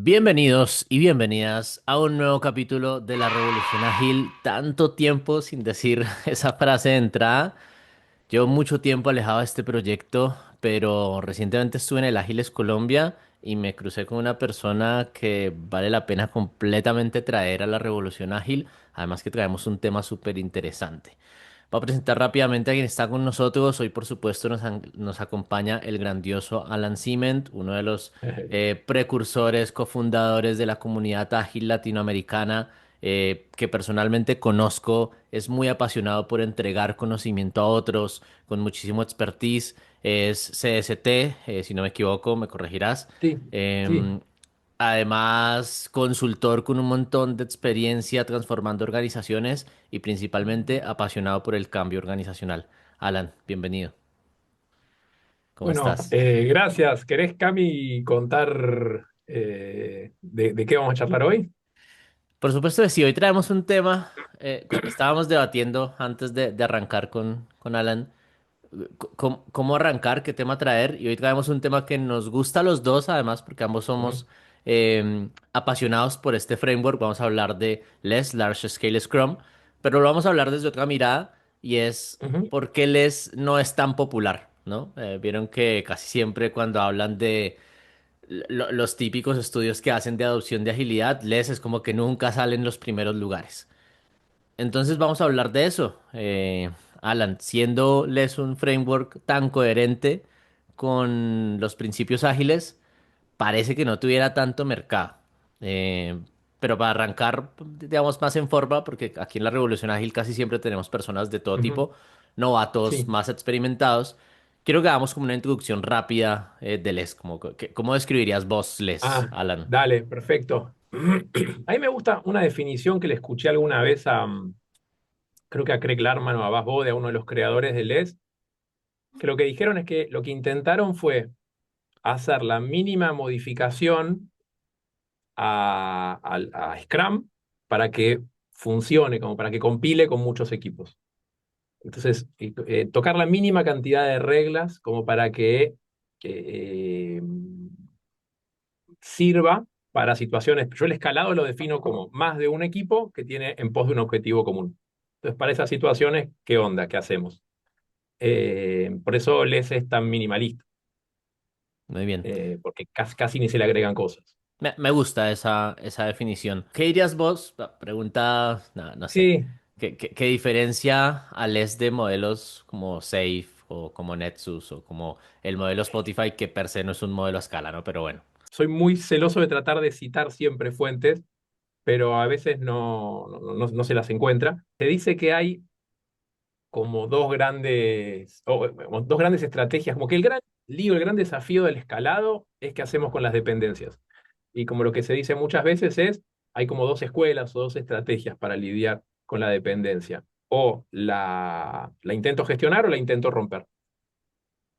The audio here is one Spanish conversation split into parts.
Bienvenidos y bienvenidas a un nuevo capítulo de la Revolución Ágil. Tanto tiempo sin decir esa frase de entrada. Llevo mucho tiempo alejado de este proyecto, pero recientemente estuve en el Ágiles Colombia y me crucé con una persona que vale la pena completamente traer a la Revolución Ágil. Además que traemos un tema súper interesante. Voy a presentar rápidamente a quien está con nosotros. Hoy, por supuesto, nos acompaña el grandioso Alan Ciment, uno de los precursores, cofundadores de la comunidad ágil latinoamericana, que personalmente conozco. Es muy apasionado por entregar conocimiento a otros, con muchísimo expertise. Es CST, si no me equivoco, me corregirás. Sí, sí. Em, Además, consultor con un montón de experiencia transformando organizaciones y principalmente apasionado por el cambio organizacional. Alan, bienvenido. ¿Cómo Bueno, estás? gracias. ¿Querés, Cami, contar de qué vamos a charlar hoy? Por supuesto que sí, hoy traemos un tema, estábamos debatiendo antes de arrancar con Alan, cómo arrancar, qué tema traer, y hoy traemos un tema que nos gusta a los dos, además, porque ambos Ujú. somos apasionados por este framework. Vamos a hablar de LESS, Large Scale Scrum, pero lo vamos a hablar desde otra mirada, y es Ujú. por qué LESS no es tan popular, ¿no? Vieron que casi siempre cuando hablan de los típicos estudios que hacen de adopción de agilidad, LESS es como que nunca salen los primeros lugares. Entonces vamos a hablar de eso. Alan, siendo LESS un framework tan coherente con los principios ágiles, parece que no tuviera tanto mercado. Eh, pero para arrancar, digamos, más en forma, porque aquí en la Revolución Ágil casi siempre tenemos personas de todo Ujú. tipo, novatos, Sí. más experimentados. Quiero que hagamos como una introducción rápida de LESS. ¿Cómo describirías vos LESS, Ah, Alan? dale, perfecto. A mí me gusta una definición que le escuché alguna vez creo que a Craig Larman o a Bas Bode, a uno de los creadores de LES, que lo que dijeron es que lo que intentaron fue hacer la mínima modificación a Scrum para que funcione, como para que compile con muchos equipos. Entonces, tocar la mínima cantidad de reglas como para que eh, sirva para situaciones. Yo el escalado lo defino como más de un equipo que tiene en pos de un objetivo común. Entonces, para esas situaciones, ¿qué onda? ¿Qué hacemos? Por eso LES es tan minimalista, Muy bien. porque casi ni se le agregan cosas. Me gusta esa definición. ¿Qué dirías vos? Pregunta, no sé. Sí, ¿Qué diferencia a LESS de modelos como Safe o como Netsus o como el modelo Spotify, que per se no es un modelo a escala, ¿no? Pero bueno. soy muy celoso de tratar de citar siempre fuentes, pero a veces no se las encuentra. Se dice que hay como dos grandes estrategias, como que el gran lío, el gran desafío del escalado es qué hacemos con las dependencias. Y como lo que se dice muchas veces es, hay como dos escuelas o dos estrategias para lidiar con la dependencia. O la intento gestionar o la intento romper.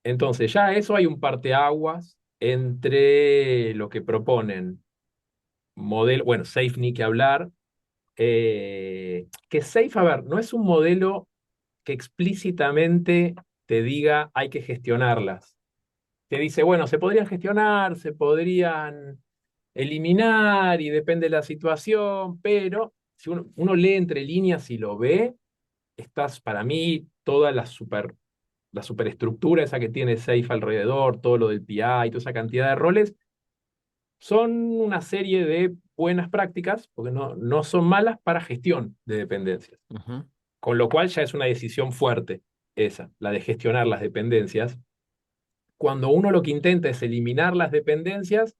Entonces ya eso hay un parteaguas entre lo que proponen modelo, bueno, Safe ni que hablar, que Safe, a ver, no es un modelo que explícitamente te diga hay que gestionarlas. Te dice, bueno, se podrían gestionar, se podrían eliminar y depende de la situación, pero si uno lee entre líneas y lo ve, estás para mí toda la superestructura esa que tiene Safe alrededor, todo lo del PI, toda esa cantidad de roles, son una serie de buenas prácticas, porque no son malas para gestión de dependencias. Ujú. Con lo cual ya es una decisión fuerte esa, la de gestionar las dependencias. Cuando uno lo que intenta es eliminar las dependencias,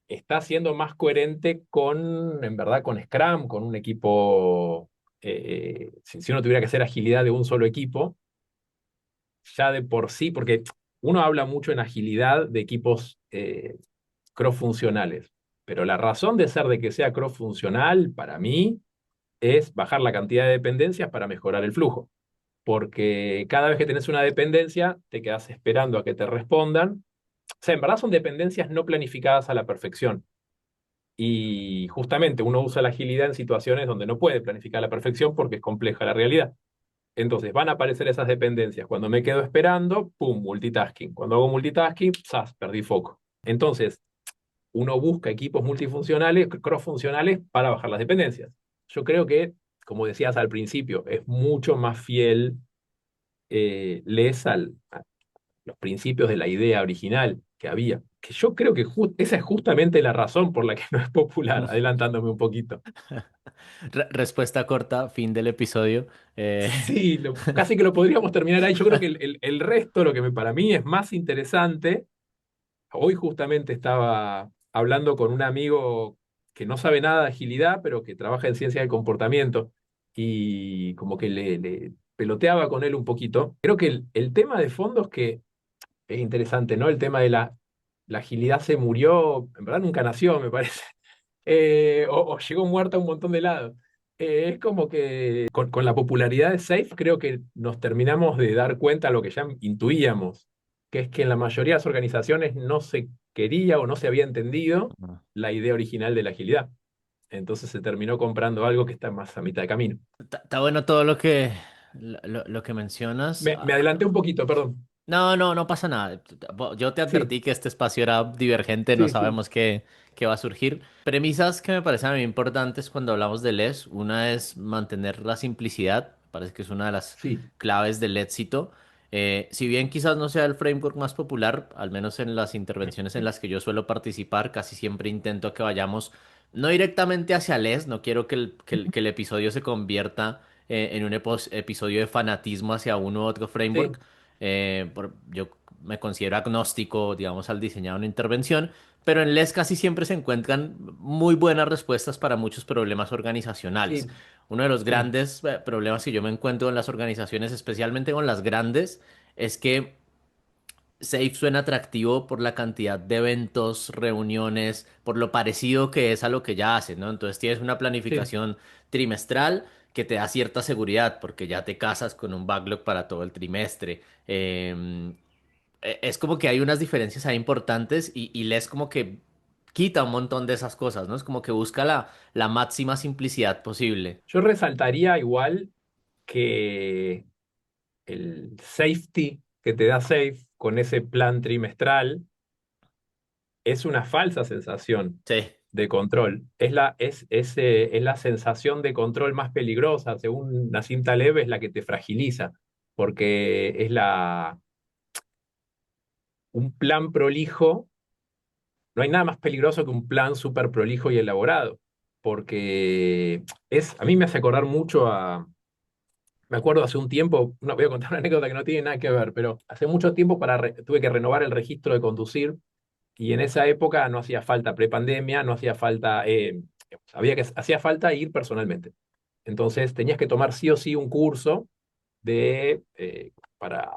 está siendo más coherente en verdad, con Scrum, con un equipo, si uno tuviera que hacer agilidad de un solo equipo, ya de por sí, porque uno habla mucho en agilidad de equipos cross-funcionales, pero la razón de ser de que sea cross-funcional, para mí, es bajar la cantidad de dependencias para mejorar el flujo. Porque cada vez que tenés una dependencia, te quedas esperando a que te respondan. O sea, en verdad son dependencias no planificadas a la perfección. Y justamente uno usa la agilidad en situaciones donde no puede planificar a la perfección porque es compleja la realidad. Entonces van a aparecer esas dependencias. Cuando me quedo esperando, ¡pum! Multitasking. Cuando hago multitasking, ¡zas! Perdí foco. Entonces, uno busca equipos multifuncionales, cross-funcionales para bajar las dependencias. Yo creo que, como decías al principio, es mucho más fiel lees a los principios de la idea original que había. Que yo creo que esa es justamente la razón por la que no es popular, adelantándome un poquito. Respuesta corta, fin del episodio. Eh, Sí, casi que lo podríamos terminar ahí. Yo creo que el resto, lo que para mí es más interesante, hoy justamente estaba hablando con un amigo que no sabe nada de agilidad, pero que trabaja en ciencia del comportamiento y como que le peloteaba con él un poquito. Creo que el tema de fondo es que es interesante, ¿no? El tema de la agilidad se murió, en verdad nunca nació, me parece. O llegó muerta a un montón de lados. Es como que con la popularidad de Safe creo que nos terminamos de dar cuenta de lo que ya intuíamos, que es que en la mayoría de las organizaciones no se quería o no se había entendido la idea original de la agilidad. Entonces se terminó comprando algo que está más a mitad de camino. Está bueno todo lo que mencionas. Me adelanté un poquito, perdón. No, no, no pasa nada. Yo te Sí, advertí que este espacio era divergente, no sí, sí, sabemos qué va a surgir. Premisas que me parecen a mí importantes cuando hablamos de LES. Una es mantener la simplicidad, parece que es una de las sí. claves del éxito. Si bien quizás no sea el framework más popular, al menos en las intervenciones en las que yo suelo participar, casi siempre intento que vayamos no directamente hacia LES, no quiero que el episodio se convierta en un episodio de fanatismo hacia uno u otro framework. Sí, Yo me considero agnóstico, digamos, al diseñar una intervención, pero en LES casi siempre se encuentran muy buenas respuestas para muchos problemas organizacionales. sí, Uno de los sí, grandes problemas que yo me encuentro en las organizaciones, especialmente con las grandes, es que Safe suena atractivo por la cantidad de eventos, reuniones, por lo parecido que es a lo que ya hacen, ¿no? Entonces tienes una sí. planificación trimestral que te da cierta seguridad porque ya te casas con un backlog para todo el trimestre. Es como que hay unas diferencias ahí importantes y les como que quita un montón de esas cosas, ¿no? Es como que busca la máxima simplicidad posible. Yo resaltaría igual que el safety que te da Safe con ese plan trimestral es una falsa sensación Sí. de control. Es la sensación de control más peligrosa, según Nassim Taleb, es la que te fragiliza, porque un plan prolijo, no hay nada más peligroso que un plan súper prolijo y elaborado, porque a mí me hace acordar mucho me acuerdo hace un tiempo, no, voy a contar una anécdota que no tiene nada que ver, pero hace mucho tiempo tuve que renovar el registro de conducir y en esa época no hacía falta prepandemia, no hacía falta, hacía falta ir personalmente. Entonces tenías que tomar sí o sí un curso para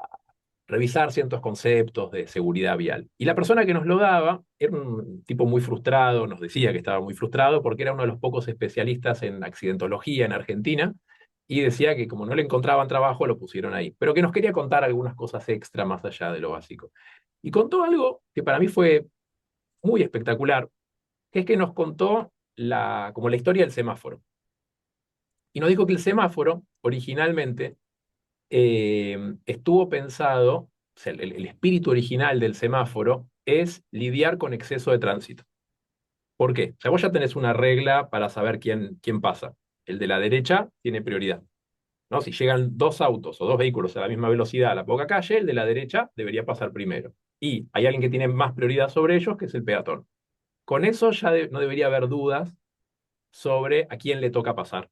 revisar ciertos conceptos de seguridad vial. Y la persona que nos lo daba era un tipo muy frustrado, nos decía que estaba muy frustrado porque era uno de los pocos especialistas en accidentología en Argentina y decía que como no le encontraban trabajo lo pusieron ahí, pero que nos quería contar algunas cosas extra más allá de lo básico. Y contó algo que para mí fue muy espectacular, que es que nos contó como la historia del semáforo. Y nos dijo que el semáforo originalmente estuvo pensado, o sea, el espíritu original del semáforo es lidiar con exceso de tránsito. ¿Por qué? O sea, vos ya tenés una regla para saber quién pasa. El de la derecha tiene prioridad, ¿no? Si llegan dos autos o dos vehículos a la misma velocidad a la poca calle, el de la derecha debería pasar primero. Y hay alguien que tiene más prioridad sobre ellos, que es el peatón. Con eso ya no debería haber dudas sobre a quién le toca pasar.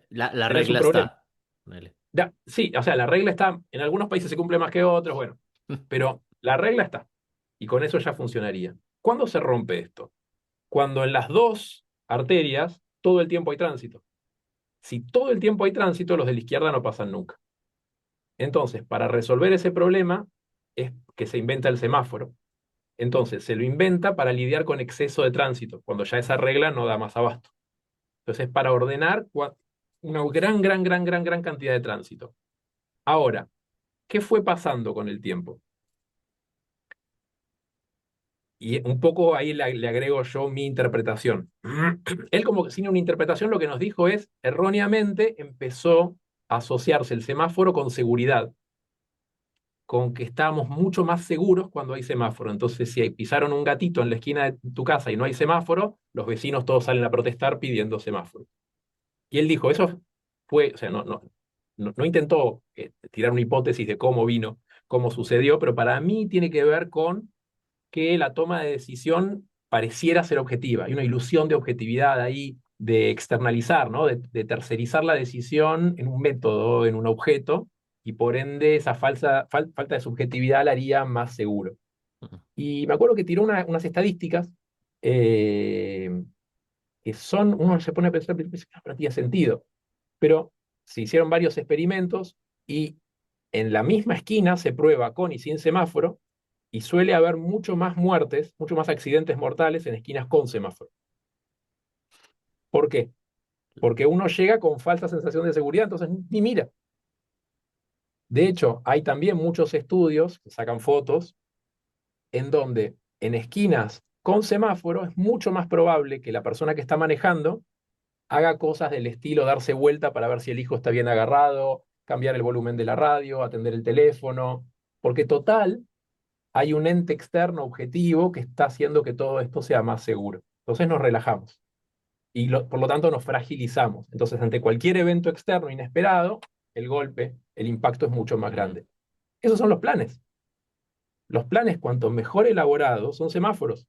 La Tenés un regla problema. está. Ponele. Sí, o sea, la regla está, en algunos países se cumple más que otros, bueno, pero la regla está. Y con eso ya funcionaría. ¿Cuándo se rompe esto? Cuando en las dos arterias todo el tiempo hay tránsito. Si todo el tiempo hay tránsito, los de la izquierda no pasan nunca. Entonces, para resolver ese problema es que se inventa el semáforo. Entonces, se lo inventa para lidiar con exceso de tránsito, cuando ya esa regla no da más abasto. Entonces, para ordenar una gran cantidad de tránsito. Ahora, ¿qué fue pasando con el tiempo? Y un poco ahí le agrego yo mi interpretación. Él como que sin una interpretación lo que nos dijo es, erróneamente empezó a asociarse el semáforo con seguridad. con que estamos mucho más seguros cuando hay semáforo. Entonces, si pisaron un gatito en la esquina de tu casa y no hay semáforo, los vecinos todos salen a protestar pidiendo semáforo. Y él dijo, eso fue, o sea, no intentó tirar una hipótesis de cómo vino, cómo sucedió, pero para mí tiene que ver con que la toma de decisión pareciera ser objetiva. Hay una ilusión de objetividad ahí, de externalizar, ¿no? De tercerizar la decisión en un método, en un objeto, y por ende esa falta de subjetividad la haría más seguro. Ujú. Y me acuerdo que tiró unas estadísticas eh, que son, uno se pone a pensar, pero no tiene sentido. Pero se hicieron varios experimentos y en la misma esquina se prueba con y sin semáforo y suele haber mucho más muertes, mucho más accidentes mortales en esquinas con semáforo. ¿Por qué? Porque uno llega con falsa sensación de seguridad, entonces ni mira. De hecho, hay también muchos estudios que sacan fotos en donde en esquinas con semáforo es mucho más probable que la persona que está manejando haga cosas del estilo darse vuelta para ver si el hijo está bien agarrado, cambiar el volumen de la radio, atender el teléfono, porque total, hay un ente externo objetivo que está haciendo que todo esto sea más seguro. Entonces nos relajamos y por lo tanto nos fragilizamos. Entonces, ante cualquier evento externo inesperado, el golpe, el impacto es mucho más Mm. grande. Esos son los planes. Los planes, cuanto mejor elaborados, son semáforos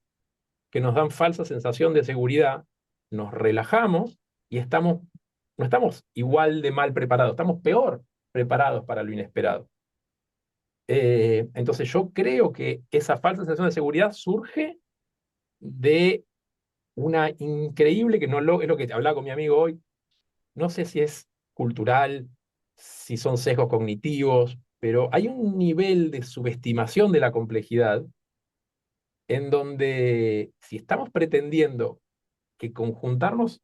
que nos dan falsa sensación de seguridad, nos relajamos y no estamos igual de mal preparados, estamos peor preparados para lo inesperado. Entonces yo creo que esa falsa sensación de seguridad surge de una increíble, que no es lo que te hablaba con mi amigo hoy, no sé si es cultural, si son sesgos cognitivos, pero hay un nivel de subestimación de la complejidad en donde si estamos pretendiendo que conjuntarnos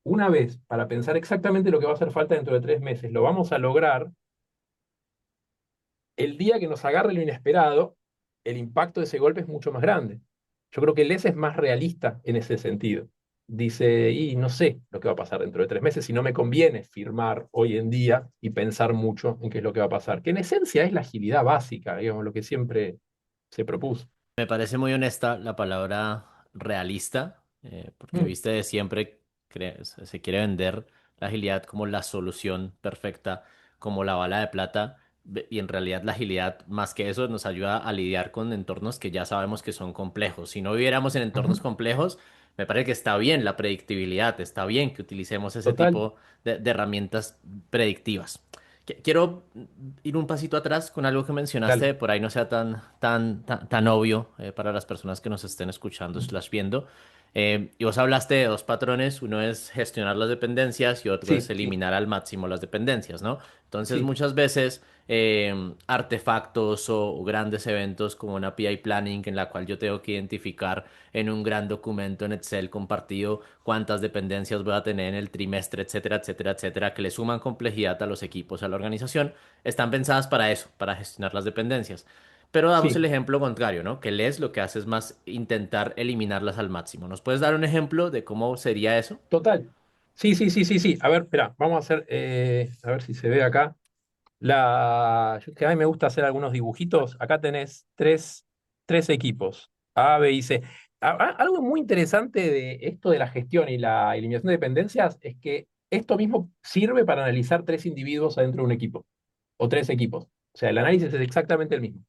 una vez para pensar exactamente lo que va a hacer falta dentro de 3 meses, lo vamos a lograr, el día que nos agarre lo inesperado, el impacto de ese golpe es mucho más grande. Yo creo que Les es más realista en ese sentido. Dice, y no sé lo que va a pasar dentro de 3 meses, si no me conviene firmar hoy en día y pensar mucho en qué es lo que va a pasar, que en esencia es la agilidad básica, digamos, lo que siempre se propuso. Me parece muy honesta la palabra realista, porque Mm, viste de siempre se quiere vender la agilidad como la solución perfecta, como la bala de plata, y en realidad la agilidad, más que eso, nos ayuda a lidiar con entornos que ya sabemos que son complejos. Si no viviéramos en entornos ujú, complejos, me parece que está bien la predictibilidad, está bien que utilicemos ese total. tipo de herramientas predictivas. Quiero ir un pasito atrás con algo que Dale. mencionaste, por ahí no sea tan obvio para las personas que nos estén escuchando Mm, slash viendo. Y vos hablaste de dos patrones, uno es gestionar las dependencias y otro es sí, sí, eliminar al máximo las dependencias, ¿no? Entonces sí, muchas veces artefactos o grandes eventos como una PI planning en la cual yo tengo que identificar en un gran documento en Excel compartido cuántas dependencias voy a tener en el trimestre, etcétera, etcétera, etcétera, que le suman complejidad a los equipos, a la organización, están pensadas para eso, para gestionar las dependencias. Pero damos el sí. ejemplo contrario, ¿no? Que LES lo que hace es más intentar eliminarlas al máximo. ¿Nos puedes dar un ejemplo de cómo sería eso? Total. Sí, sí, sí, sí, sí. A ver, espera, vamos a hacer, a ver si se ve acá. Que a mí me gusta hacer algunos dibujitos. Acá tenés tres equipos, A, B y C. Algo muy interesante de esto de la gestión y la eliminación de dependencias es que esto mismo sirve para analizar tres individuos adentro de un equipo, o tres equipos. O sea, el análisis es exactamente el mismo.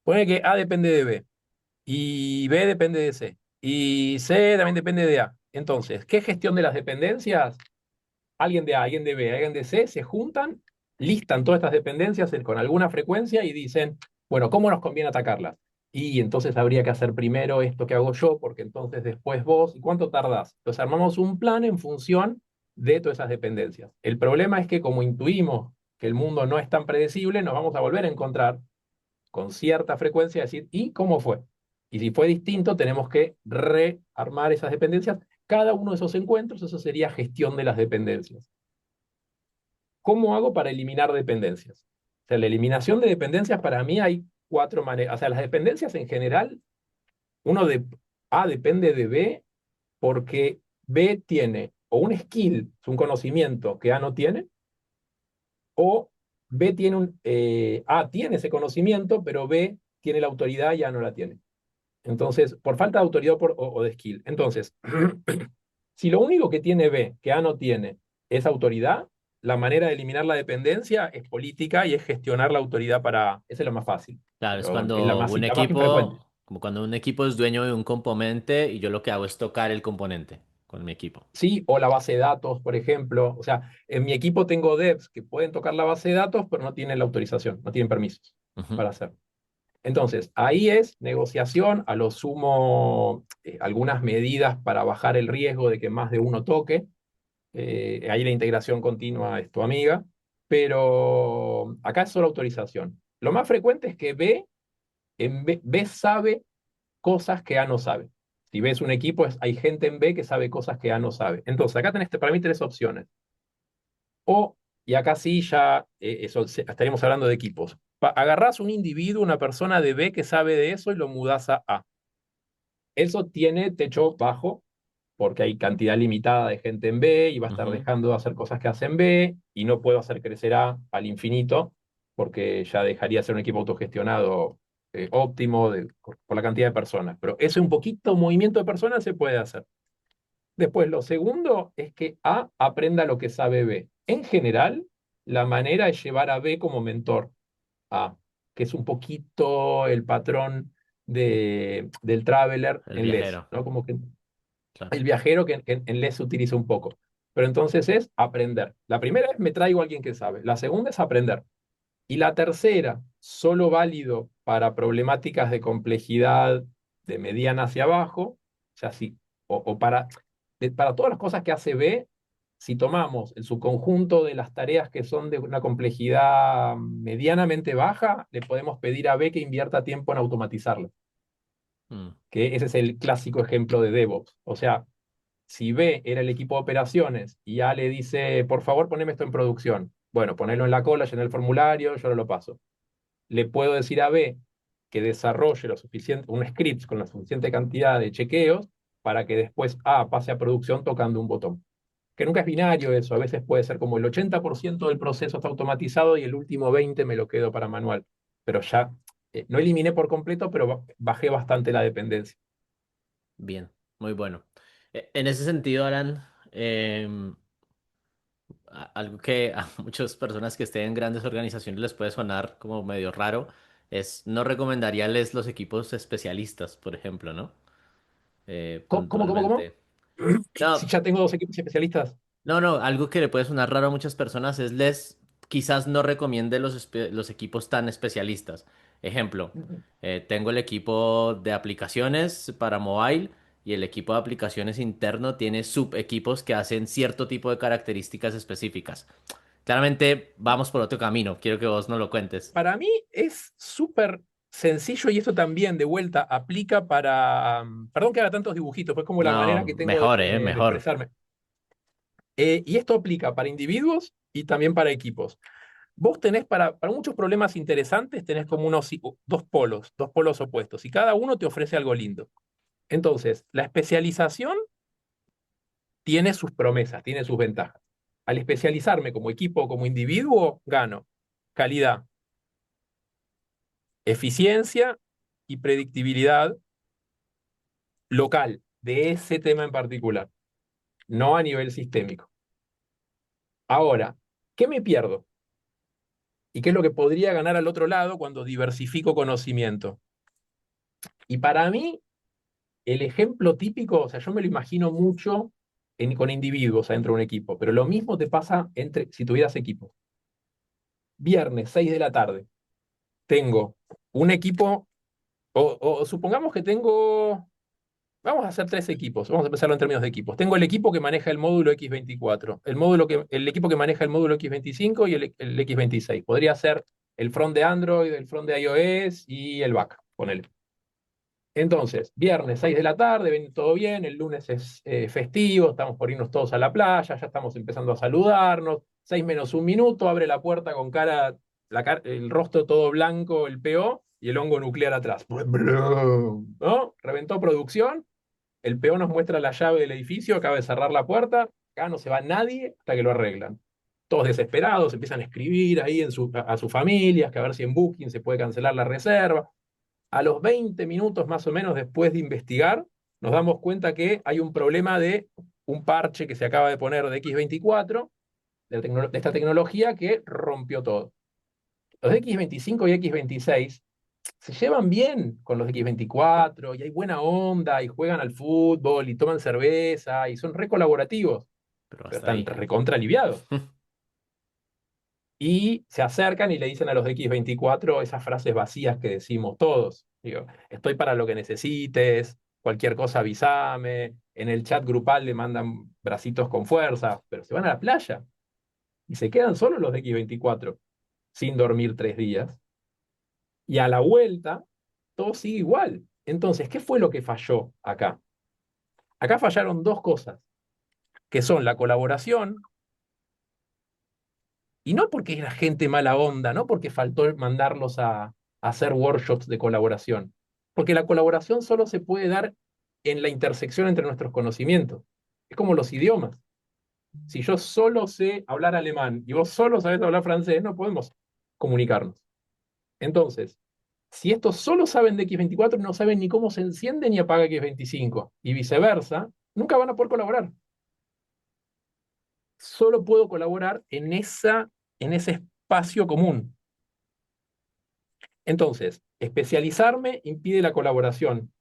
Pone que A depende de B, y B depende de C, y C también depende de A. Entonces, ¿qué gestión de las dependencias? Alguien de A, alguien de B, alguien de C se juntan, listan todas estas dependencias con alguna frecuencia y dicen, bueno, ¿cómo nos conviene atacarlas? Y entonces habría que hacer primero esto que hago yo, porque entonces después vos, ¿y cuánto tardás? Entonces armamos un plan en función de todas esas dependencias. El problema es que como intuimos que el mundo no es tan predecible, nos vamos a volver a encontrar con cierta frecuencia, decir, ¿y cómo fue? Y si fue distinto, tenemos que rearmar esas dependencias. Cada uno de esos encuentros, eso sería gestión de las dependencias. ¿Cómo hago para eliminar dependencias? O sea, la eliminación de dependencias para mí hay cuatro maneras. O sea, las dependencias en general, uno de A depende de B porque B tiene o un skill, es un conocimiento que A no tiene, o B tiene A tiene ese conocimiento, pero B tiene la autoridad y A no la tiene. Entonces, por falta de autoridad o de skill. Entonces, si lo único que tiene B, que A no tiene, es autoridad, la manera de eliminar la dependencia es política y es gestionar la autoridad para A. Esa es lo más fácil, Claro, es pero es la cuando más, un la más infrecuente. equipo, como cuando un equipo es dueño de un componente y yo lo que hago es tocar el componente con mi equipo. Sí, o la base de datos, por ejemplo. O sea, en mi equipo tengo devs que pueden tocar la base de datos, pero no tienen la autorización, no tienen permisos Ujú, para hacerlo. Entonces, ahí es negociación, a lo sumo algunas medidas para bajar el riesgo de que más de uno toque. Ahí la integración continua es tu amiga, pero acá es solo autorización. Lo más frecuente es que B sabe cosas que A no sabe. Si ves un equipo, hay gente en B que sabe cosas que A no sabe. Entonces, acá tenés para mí tres opciones. O, y acá sí ya estaríamos hablando de equipos. Agarrás un individuo, una persona de B que sabe de eso y lo mudás a A. Eso tiene techo bajo porque hay cantidad limitada de gente en B y va a estar ujú. dejando de hacer cosas que hacen B y no puedo hacer crecer A al infinito porque ya dejaría de ser un equipo autogestionado óptimo por la cantidad de personas. Pero ese un poquito movimiento de personas se puede hacer. Después, lo segundo es que A aprenda lo que sabe B. En general, la manera es llevar a B como mentor A, que es un poquito el patrón del traveler El en LES, viajero, ¿no? Como que claro. el viajero que en LES se utiliza un poco. Pero entonces es aprender. La primera es me traigo a alguien que sabe. La segunda es aprender. Y la tercera, solo válido para problemáticas de complejidad de mediana hacia abajo, o sea, sí, o para todas las cosas que hace B, si tomamos el subconjunto de las tareas que son de una complejidad medianamente baja, le podemos pedir a B que invierta tiempo en automatizarlo, Mm, que ese es el clásico ejemplo de DevOps. O sea, si B era el equipo de operaciones y A le dice, por favor, poneme esto en producción. Bueno, ponelo en la cola, llena el formulario, yo lo paso. Le puedo decir a B que desarrolle un script con la suficiente cantidad de chequeos para que después A pase a producción tocando un botón. Que nunca es binario eso, a veces puede ser como el 80% del proceso está automatizado y el último 20% me lo quedo para manual. Pero ya no eliminé por completo, pero bajé bastante la dependencia. bien, muy bueno. En ese sentido, Alan, algo que a muchas personas que estén en grandes organizaciones les puede sonar como medio raro es no recomendaríales los equipos especialistas, por ejemplo, ¿no? ¿Cómo? Puntualmente. Si No, ya tengo dos equipos especialistas. no, no, algo que le puede sonar raro a muchas personas es les quizás no recomiende los equipos tan especialistas. Ejemplo, tengo el equipo de aplicaciones para mobile y el equipo de aplicaciones interno tiene subequipos que hacen cierto tipo de características específicas. Claramente vamos por otro camino, quiero que vos no lo cuentes. Para mí es súper sencillo y esto también de vuelta aplica para, perdón que haga tantos dibujitos, pues como la No, manera que tengo mejor, de mejor. expresarme. Y esto aplica para individuos y también para equipos. Vos tenés para muchos problemas interesantes, tenés como dos polos opuestos, y cada uno te ofrece algo lindo. Entonces, la especialización tiene sus promesas, tiene sus ventajas. Al especializarme como equipo o como individuo, gano calidad, eficiencia y predictibilidad local de ese tema en particular, no a nivel sistémico. Ahora, ¿qué me pierdo? ¿Y qué es lo que podría ganar al otro lado cuando diversifico conocimiento? Y para mí, el ejemplo típico, o sea, yo me lo imagino mucho con individuos dentro de un equipo, pero lo mismo te pasa si tuvieras equipo. Viernes, 6 de la tarde, tengo un equipo, o supongamos que tengo. Vamos a hacer tres equipos. Vamos a empezarlo en términos de equipos. Tengo el equipo que maneja el módulo X24, el equipo que maneja el módulo X25 y el X26. Podría ser el front de Android, el front de iOS y el back, ponele. Entonces, viernes 6 de la tarde, ven todo bien, el lunes es festivo, estamos por irnos todos a la playa, ya estamos empezando a saludarnos. 6 menos un minuto, abre la puerta con el rostro todo blanco, el PO y el hongo nuclear atrás. ¿No? Reventó producción, el peón nos muestra la llave del edificio, acaba de cerrar la puerta, acá no se va nadie hasta que lo arreglan. todos desesperados, empiezan a escribir ahí a sus familias, que a ver si en Booking se puede cancelar la reserva. A los 20 minutos más o menos después de investigar, nos damos cuenta que hay un problema de un parche que se acaba de poner de X24, de esta tecnología que rompió todo. Los de X25 y X26 se llevan bien con los de X24 y hay buena onda y juegan al fútbol y toman cerveza y son re colaborativos, Pero pero hasta están ahí. recontra aliviados. Y se acercan y le dicen a los de X24 esas frases vacías que decimos todos. Digo, estoy para lo que necesites, cualquier cosa avísame, en el chat grupal le mandan bracitos con fuerza, pero se van a la playa y se quedan solos los de X24 sin dormir 3 días. Y a la vuelta, todo sigue igual. Entonces, ¿qué fue lo que falló acá? Acá fallaron dos cosas, que son la colaboración, y no porque era gente mala onda, no porque faltó mandarlos a hacer workshops de colaboración, porque la colaboración solo se puede dar en la intersección entre nuestros conocimientos. Es como los idiomas. Si yo solo sé hablar alemán y vos solo sabés hablar francés, no podemos comunicarnos. Entonces, si estos solo saben de X24, no saben ni cómo se enciende ni apaga X25, y viceversa, nunca van a poder colaborar. Solo puedo colaborar en ese espacio común. Entonces, especializarme impide la colaboración.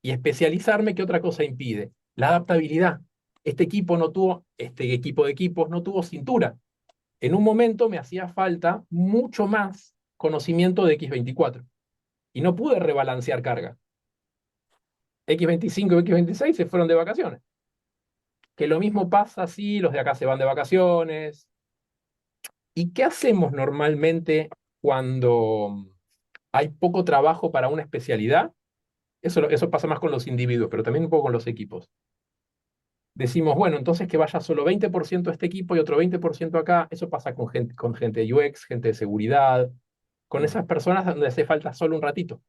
Y especializarme, ¿qué otra cosa impide? La adaptabilidad. Este equipo de equipos no tuvo cintura. En un momento me hacía falta mucho más conocimiento de X24 y no pude rebalancear carga. X25 y X26 se fueron de vacaciones. Que lo mismo pasa si los de acá se van de vacaciones. ¿Y qué hacemos normalmente cuando hay poco trabajo para una especialidad? Eso pasa más con los individuos, pero también un poco con los equipos. Decimos, bueno, entonces que vaya solo 20% a este equipo y otro 20% acá. Eso pasa con gente de UX, gente de seguridad, con Mm. esas personas donde hace falta solo un ratito.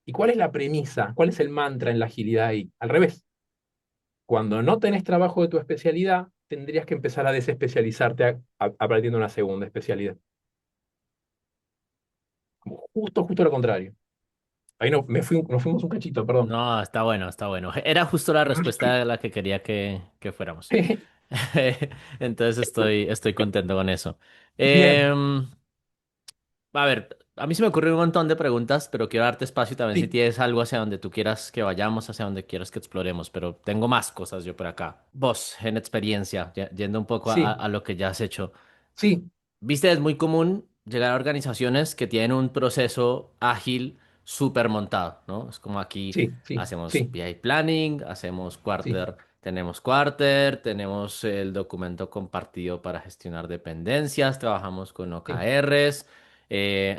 ¿Y cuál es la premisa? ¿Cuál es el mantra en la agilidad ahí? Al revés. Cuando no tenés trabajo de tu especialidad, tendrías que empezar a desespecializarte a partir de una segunda especialidad. Justo lo contrario. Ahí no, nos fuimos un cachito, perdón. No, está bueno, está bueno. Era justo la respuesta a la que quería que fuéramos. Entonces estoy contento con eso. Bien, Em, a ver, a mí se me ocurren un montón de preguntas, pero quiero darte espacio también si sí, tienes algo hacia donde tú quieras que vayamos, hacia donde quieras que exploremos, pero tengo más cosas yo por acá. Vos, en experiencia, yendo un poco sí, a lo que ya has hecho. sí, Viste, es muy común llegar a organizaciones que tienen un proceso ágil súper montado, ¿no? Es como aquí sí, sí, hacemos sí, PI Planning, hacemos sí, Quarter, tenemos el documento compartido para gestionar dependencias, trabajamos con sí, OKRs,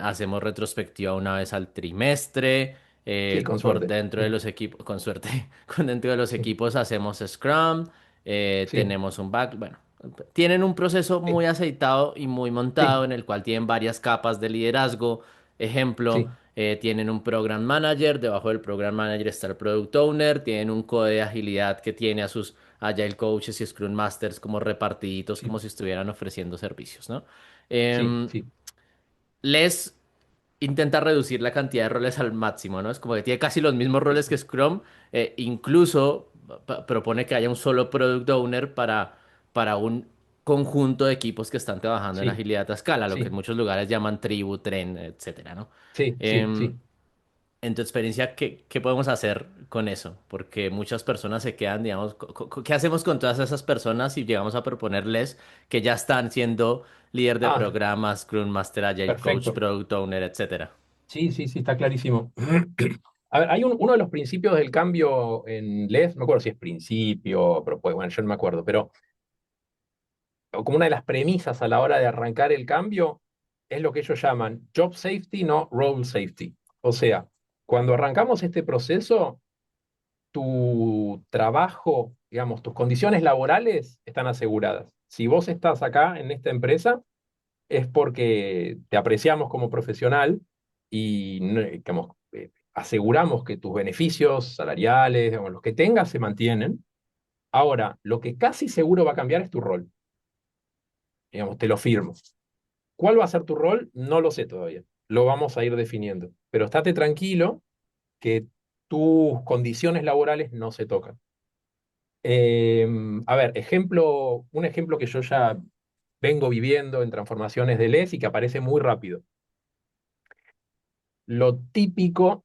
hacemos retrospectiva una vez al trimestre, sí, con por suerte. dentro de Sí, los equipos, con suerte, con dentro de los sí, equipos hacemos Scrum, sí, tenemos un back, bueno. Tienen un proceso muy sí, aceitado y muy montado sí, en el cual tienen varias capas de liderazgo. Ejemplo, sí, tienen un program manager, debajo del program manager está el product owner, tienen un código de agilidad que tiene a sus agile coaches y scrum masters como repartiditos, sí, como si estuvieran ofreciendo servicios, ¿no? sí, Em, sí, les intenta reducir la cantidad de roles al máximo, ¿no? Es como que tiene casi los mismos sí, roles que Scrum, incluso propone que haya un solo product owner para un conjunto de equipos que están trabajando en sí, agilidad a escala, lo que en sí, muchos lugares llaman tribu, tren, etcétera, ¿no? sí, sí, Em, sí. en tu experiencia, ¿qué podemos hacer con eso? Porque muchas personas se quedan, digamos, ¿qué hacemos con todas esas personas si llegamos a proponerles que ya están siendo líder de Ah, programas, Scrum Master, Agile Coach, perfecto. Product Owner, etcétera? Sí, sí, sí, está clarísimo. A ver, uno de los principios del cambio en LES, no me acuerdo si es principio, pero pues, bueno, yo no me acuerdo, pero como una de las premisas a la hora de arrancar el cambio es lo que ellos llaman job safety, no role safety. O sea, cuando arrancamos este proceso, tu trabajo, digamos, tus condiciones laborales están aseguradas. Si vos estás acá en esta empresa, es porque te apreciamos como profesional y digamos, aseguramos que tus beneficios salariales, digamos, los que tengas, se mantienen. Ahora, lo que casi seguro va a cambiar es tu rol. digamos, te lo firmo. ¿Cuál va a ser tu rol? No lo sé todavía. Lo vamos a ir definiendo. Pero estate tranquilo que tus condiciones laborales no se tocan. Eh, a ver, un ejemplo que yo ya vengo viviendo en transformaciones de LES y que aparece muy rápido. Lo típico,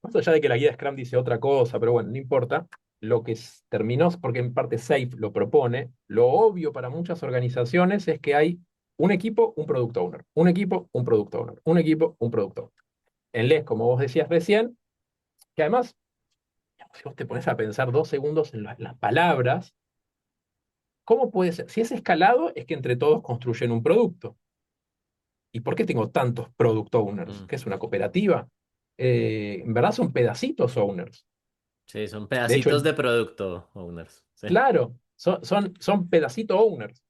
más allá de que la guía Scrum dice otra cosa, pero bueno, no importa, lo que terminó, porque en parte SAFe lo propone, lo obvio para muchas organizaciones es que hay un equipo, un product owner, un equipo, un product owner, un equipo, un product owner. En LES, como vos decías recién, que además, si vos te pones a pensar 2 segundos en las palabras, ¿cómo puede ser? Si es escalado, es que entre todos construyen un producto. ¿Y por qué tengo tantos product owners? Mm. ¿Qué es una cooperativa? En verdad son pedacitos owners. Sí, son De hecho, pedacitos de producto, owners. Sí. claro, son pedacito owners.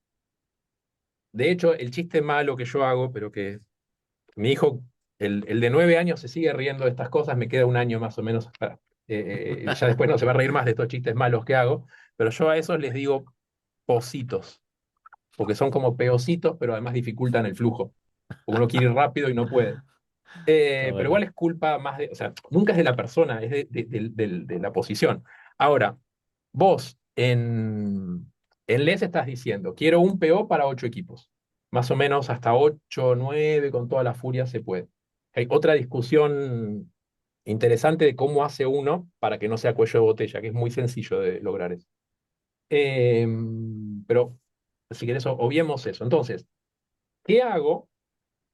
De hecho, el chiste malo que yo hago, pero que mi hijo, el de 9 años, se sigue riendo de estas cosas, me queda un año más o menos. Ya después no se va a reír más de estos chistes malos que hago, pero yo a esos les digo pocitos, porque son como peocitos, pero además dificultan el flujo. Uno quiere ir rápido y no puede. Está Pero bueno. igual es culpa más de, o sea, nunca es de la persona, es de la posición. Ahora, vos en LES estás diciendo, quiero un PO para 8 equipos. Más o menos hasta 8 o 9 con toda la furia se puede. Hay otra discusión interesante de cómo hace uno para que no sea cuello de botella, que es muy sencillo de lograr eso. Eh, pero si querés, obviemos eso. Entonces, ¿qué hago?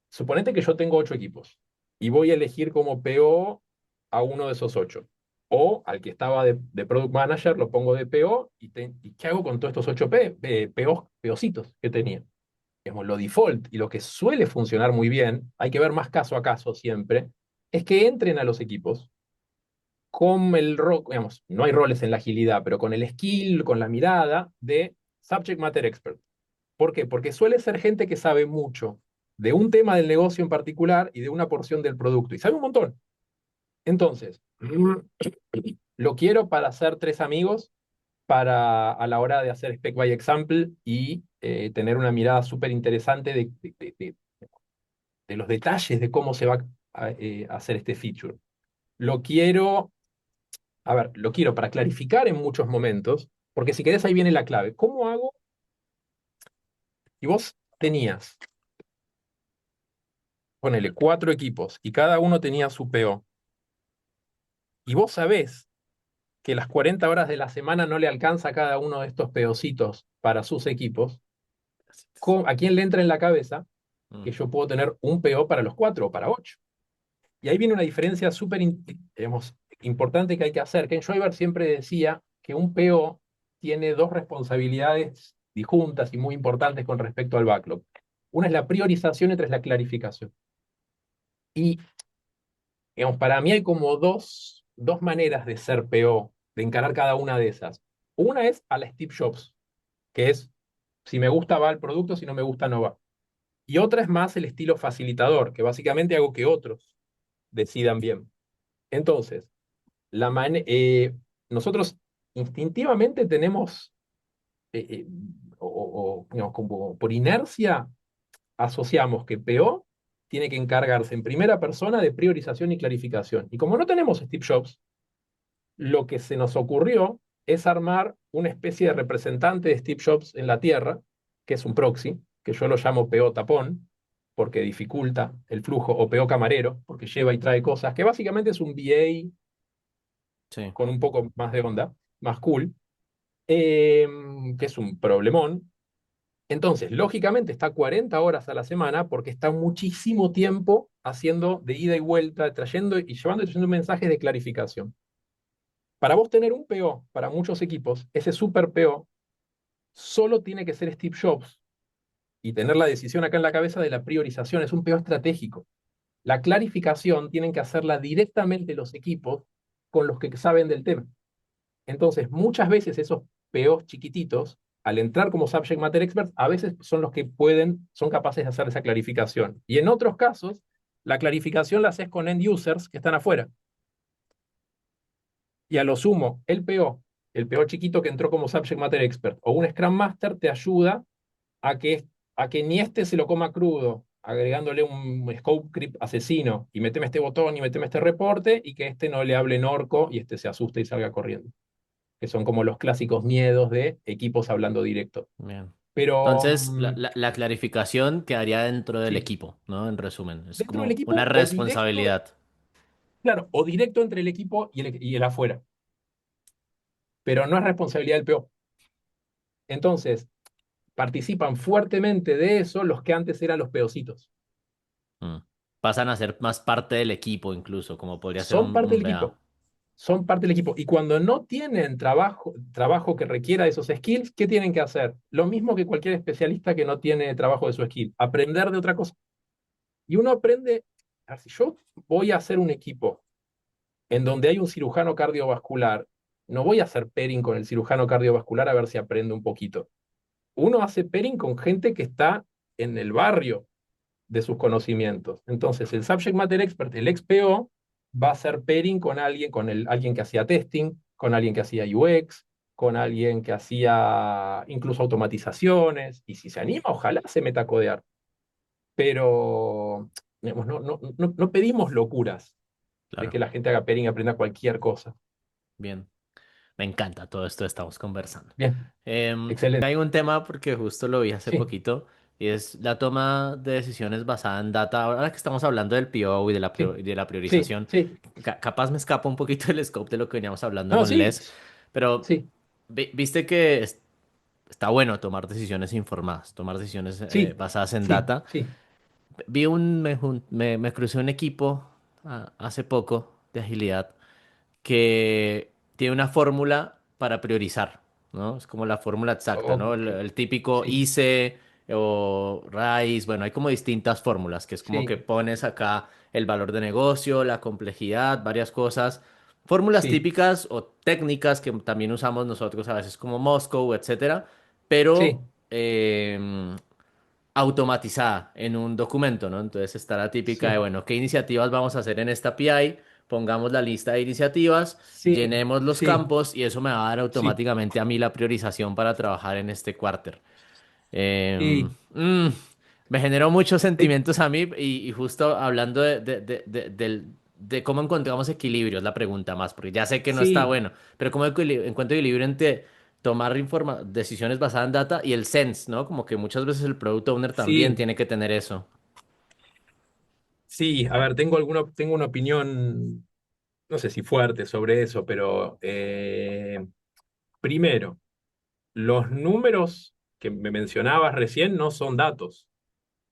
Suponete que yo tengo 8 equipos y voy a elegir como PO a uno de esos 8. O al que estaba de Product Manager lo pongo de PO y ¿qué hago con todos estos 8 POcitos que tenía? Digamos, lo default y lo que suele funcionar muy bien, hay que ver más caso a caso siempre, es que entren a los equipos con el rol, digamos, no hay roles en la agilidad, pero con el skill, con la mirada de subject matter expert. ¿Por qué? Porque suele ser gente que sabe mucho de un tema del negocio en particular y de una porción del producto, y sabe un montón. Entonces, lo quiero para hacer 3 amigos, para a la hora de hacer spec by example y tener una mirada súper interesante de los detalles de cómo se va a hacer este feature. Lo quiero, a ver, lo quiero para clarificar en muchos momentos, porque si querés ahí viene la clave. ¿Cómo hago? Y vos tenías, ponele 4 equipos y cada uno tenía su PO. Y vos sabés que las 40 horas de la semana no le alcanza a cada uno de estos peocitos para sus equipos. ¿A quién le entra en la cabeza Mm. que yo puedo tener un PO para los 4 o para 8? Y ahí viene una diferencia súper importante que hay que hacer. Ken Schreiber siempre decía que un PO tiene dos responsabilidades disjuntas y muy importantes con respecto al backlog. Una es la priorización y otra es la clarificación. Y digamos, para mí hay como dos maneras de ser PO, de encarar cada una de esas. Una es a la Steve Jobs, que es, si me gusta va el producto, si no me gusta no va. Y otra es más el estilo facilitador, que básicamente hago que otros decidan bien. Entonces, nosotros instintivamente tenemos, eh, eh, digamos, como por inercia, asociamos que PO tiene que encargarse en primera persona de priorización y clarificación. Y como no tenemos Steve Jobs, lo que se nos ocurrió es armar una especie de representante de Steve Jobs en la Tierra, que es un proxy, que yo lo llamo PO tapón, porque dificulta el flujo, o PO camarero, porque lleva y trae cosas, que básicamente es un VA Sí. con un poco más de onda, más cool, eh, que es un problemón. Entonces, lógicamente está 40 horas a la semana porque está muchísimo tiempo haciendo de ida y vuelta, trayendo y llevando y trayendo mensajes de clarificación. Para vos tener un PO para muchos equipos, ese super PO solo tiene que ser Steve Jobs y tener la decisión acá en la cabeza de la priorización. Es un PO estratégico. La clarificación tienen que hacerla directamente los equipos con los que saben del tema. Entonces, muchas veces esos POs chiquititos, al entrar como subject matter experts, a veces son los que son capaces de hacer esa clarificación. Y en otros casos, la clarificación la haces con end users que están afuera. Y a lo sumo, el PO chiquito que entró como subject matter expert o un Scrum Master te ayuda a que a que ni este se lo coma crudo, agregándole un scope creep asesino, y meteme este botón y meteme este reporte, y que este no le hable en orco y este se asuste y salga corriendo. Que son como los clásicos miedos de equipos hablando directo. Bien. Pero Entonces, la clarificación quedaría dentro del sí, equipo, ¿no? En resumen, es dentro del como una equipo o directo, responsabilidad. claro, o directo entre el equipo y el afuera, pero no es responsabilidad del PO. Entonces, participan fuertemente de eso los que antes eran los peocitos. Mm. Pasan a ser más parte del equipo incluso, como podría ser Son parte un del BA. equipo, son parte del equipo. Y cuando no tienen trabajo que requiera esos skills, ¿qué tienen que hacer? Lo mismo que cualquier especialista que no tiene trabajo de su skill, aprender de otra cosa. Y uno aprende, a ver, si yo voy a hacer un equipo en donde hay un cirujano cardiovascular, no voy a hacer pairing con el cirujano cardiovascular a ver si aprende un poquito. Uno hace pairing con gente que está en el barrio de sus conocimientos. Entonces, el subject matter expert, el XPO, va a hacer pairing con alguien, alguien que hacía testing, con alguien que hacía UX, con alguien que hacía incluso automatizaciones, y si se anima, ojalá se meta a codear. Pero digamos, no pedimos locuras de que Claro, la gente haga pairing y aprenda cualquier cosa. bien. Me encanta todo esto que estamos conversando. Bien, Hay excelente. un tema porque justo lo vi hace Sí, poquito y es la toma de decisiones basada en data. Ahora que estamos hablando del PO y de sí, y de la sí, priorización, sí. capaz me escapa un poquito el scope de lo que veníamos hablando No, con sí, Les, pero sí, viste que está bueno tomar decisiones informadas, tomar decisiones sí, basadas en sí, data. sí, Me crucé un equipo hace poco de agilidad que tiene una fórmula para priorizar, ¿no? Es como la fórmula exacta, ¿no? ok, El típico sí, ICE o RICE, bueno, hay como distintas fórmulas, que es como que sí, pones acá el valor de negocio, la complejidad, varias cosas. Fórmulas sí, típicas o técnicas que también usamos nosotros a veces como Moscow, etcétera, sí, pero automatizada en un documento, ¿no? Entonces está la típica de, sí, bueno, ¿qué iniciativas vamos a hacer en esta PI? Pongamos la lista de iniciativas, sí, llenemos los sí, campos y eso me va a dar sí, automáticamente a mí la priorización para trabajar en este quarter. Em, sí. mm, Me generó muchos Eh, sentimientos a mí y justo hablando de cómo encontramos equilibrio, es la pregunta más, porque ya sé que no está sí, bueno, pero cómo encuentro equilibrio entre tomar decisiones basadas en data y el sense, ¿no? Como que muchas veces el product owner también sí, tiene que tener eso. sí. A ver, tengo una opinión, no sé si fuerte sobre eso, pero primero, los números que me mencionabas recién no son datos,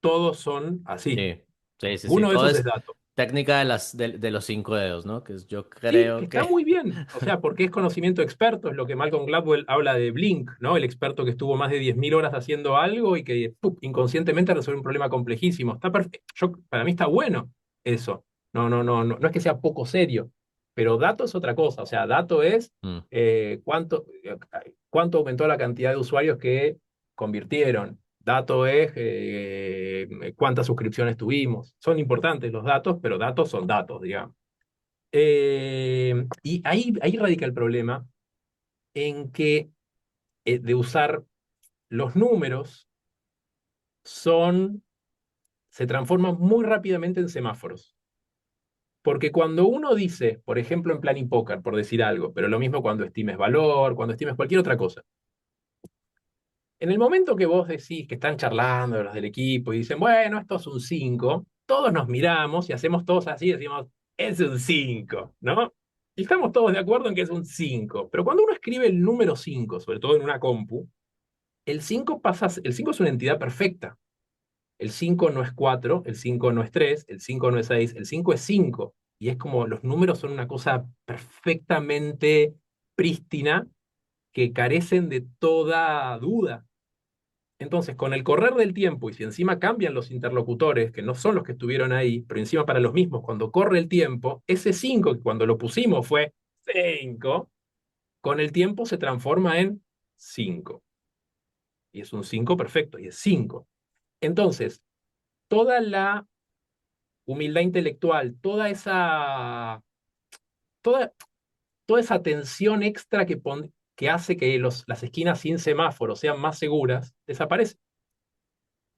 todos son así. Sí, sí, sí, sí. Uno de Todo esos es es dato. técnica de los cinco dedos, ¿no? Yo Sí, que creo está que... muy bien, o sea, porque es conocimiento experto, es lo que Malcolm Gladwell habla de Blink, ¿no? El experto que estuvo más de 10.000 horas haciendo algo y que inconscientemente resuelve un problema complejísimo. Está perfecto. Para mí está bueno eso. No es que sea poco serio, pero dato es otra cosa, o sea, dato es Mm, cuánto aumentó la cantidad de usuarios que convirtieron. Dato es cuántas suscripciones tuvimos. Son importantes los datos, pero datos son datos, digamos. Y ahí radica el problema en que de usar los números son, se transforman muy rápidamente en semáforos. Porque cuando uno dice, por ejemplo, en Planning Poker, por decir algo, pero lo mismo cuando estimes valor, cuando estimes cualquier otra cosa, en el momento que vos decís que están charlando los del equipo y dicen, bueno, esto es un 5, todos nos miramos y hacemos todos así, decimos, es un 5, ¿no? Y estamos todos de acuerdo en que es un 5. Pero cuando uno escribe el número 5, sobre todo en una compu, el 5 es una entidad perfecta. El 5 no es 4, el 5 no es 3, el 5 no es 6, el 5 es 5. Y es como los números son una cosa perfectamente prístina que carecen de toda duda. Entonces, con el correr del tiempo, y si encima cambian los interlocutores, que no son los que estuvieron ahí, pero encima para los mismos, cuando corre el tiempo, ese 5 que cuando lo pusimos fue 5, con el tiempo se transforma en 5. Y es un 5 perfecto, y es 5. Entonces, toda la humildad intelectual, toda, toda esa tensión extra que hace que las esquinas sin semáforo sean más seguras, desaparece.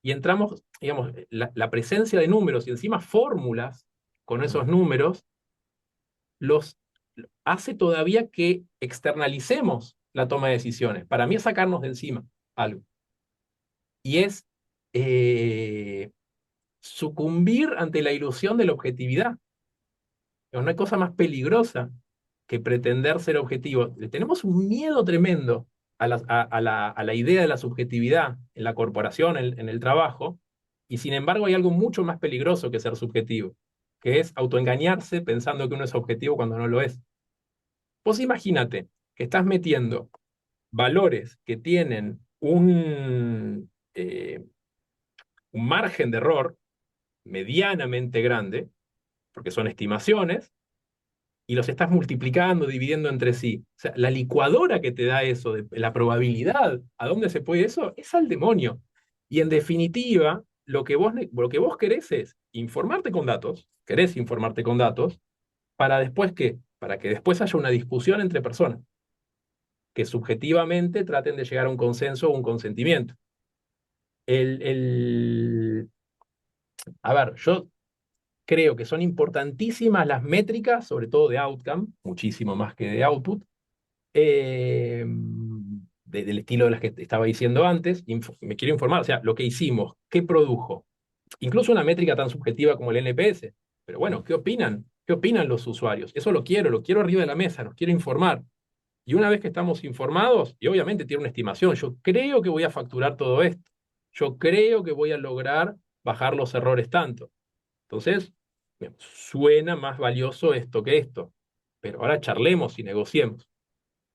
y entramos, digamos, la presencia de números y encima fórmulas con Mm. esos números, los hace todavía que externalicemos la toma de decisiones. Para mí es sacarnos de encima algo. Y es eh, sucumbir ante la ilusión de la objetividad. No hay cosa más peligrosa que pretender ser objetivo. Le tenemos un miedo tremendo a la idea de la subjetividad en la corporación, en el trabajo, y sin embargo hay algo mucho más peligroso que ser subjetivo, que es autoengañarse pensando que uno es objetivo cuando no lo es. Vos imagínate que estás metiendo valores que tienen un margen de error medianamente grande, porque son estimaciones, y los estás multiplicando, dividiendo entre sí. O sea, la licuadora que te da eso, de la probabilidad, ¿a dónde se puede eso? Es al demonio. Y en definitiva, lo que vos querés es informarte con datos, querés informarte con datos, ¿para después qué? Para que después haya una discusión entre personas, que subjetivamente traten de llegar a un consenso o un consentimiento. El, el, a ver, yo creo que son importantísimas las métricas, sobre todo de outcome, muchísimo más que de output, del estilo de las que te estaba diciendo antes. Me quiero informar, o sea, lo que hicimos, qué produjo, incluso una métrica tan subjetiva como el NPS. Pero bueno, Mm. ¿qué opinan? ¿Qué opinan los usuarios? Eso lo quiero arriba de la mesa, los quiero informar. Y una vez que estamos informados, y obviamente tiene una estimación, yo creo que voy a facturar todo esto. Yo creo que voy a lograr bajar los errores tanto. Entonces, suena más valioso esto que esto. Pero ahora charlemos y negociemos.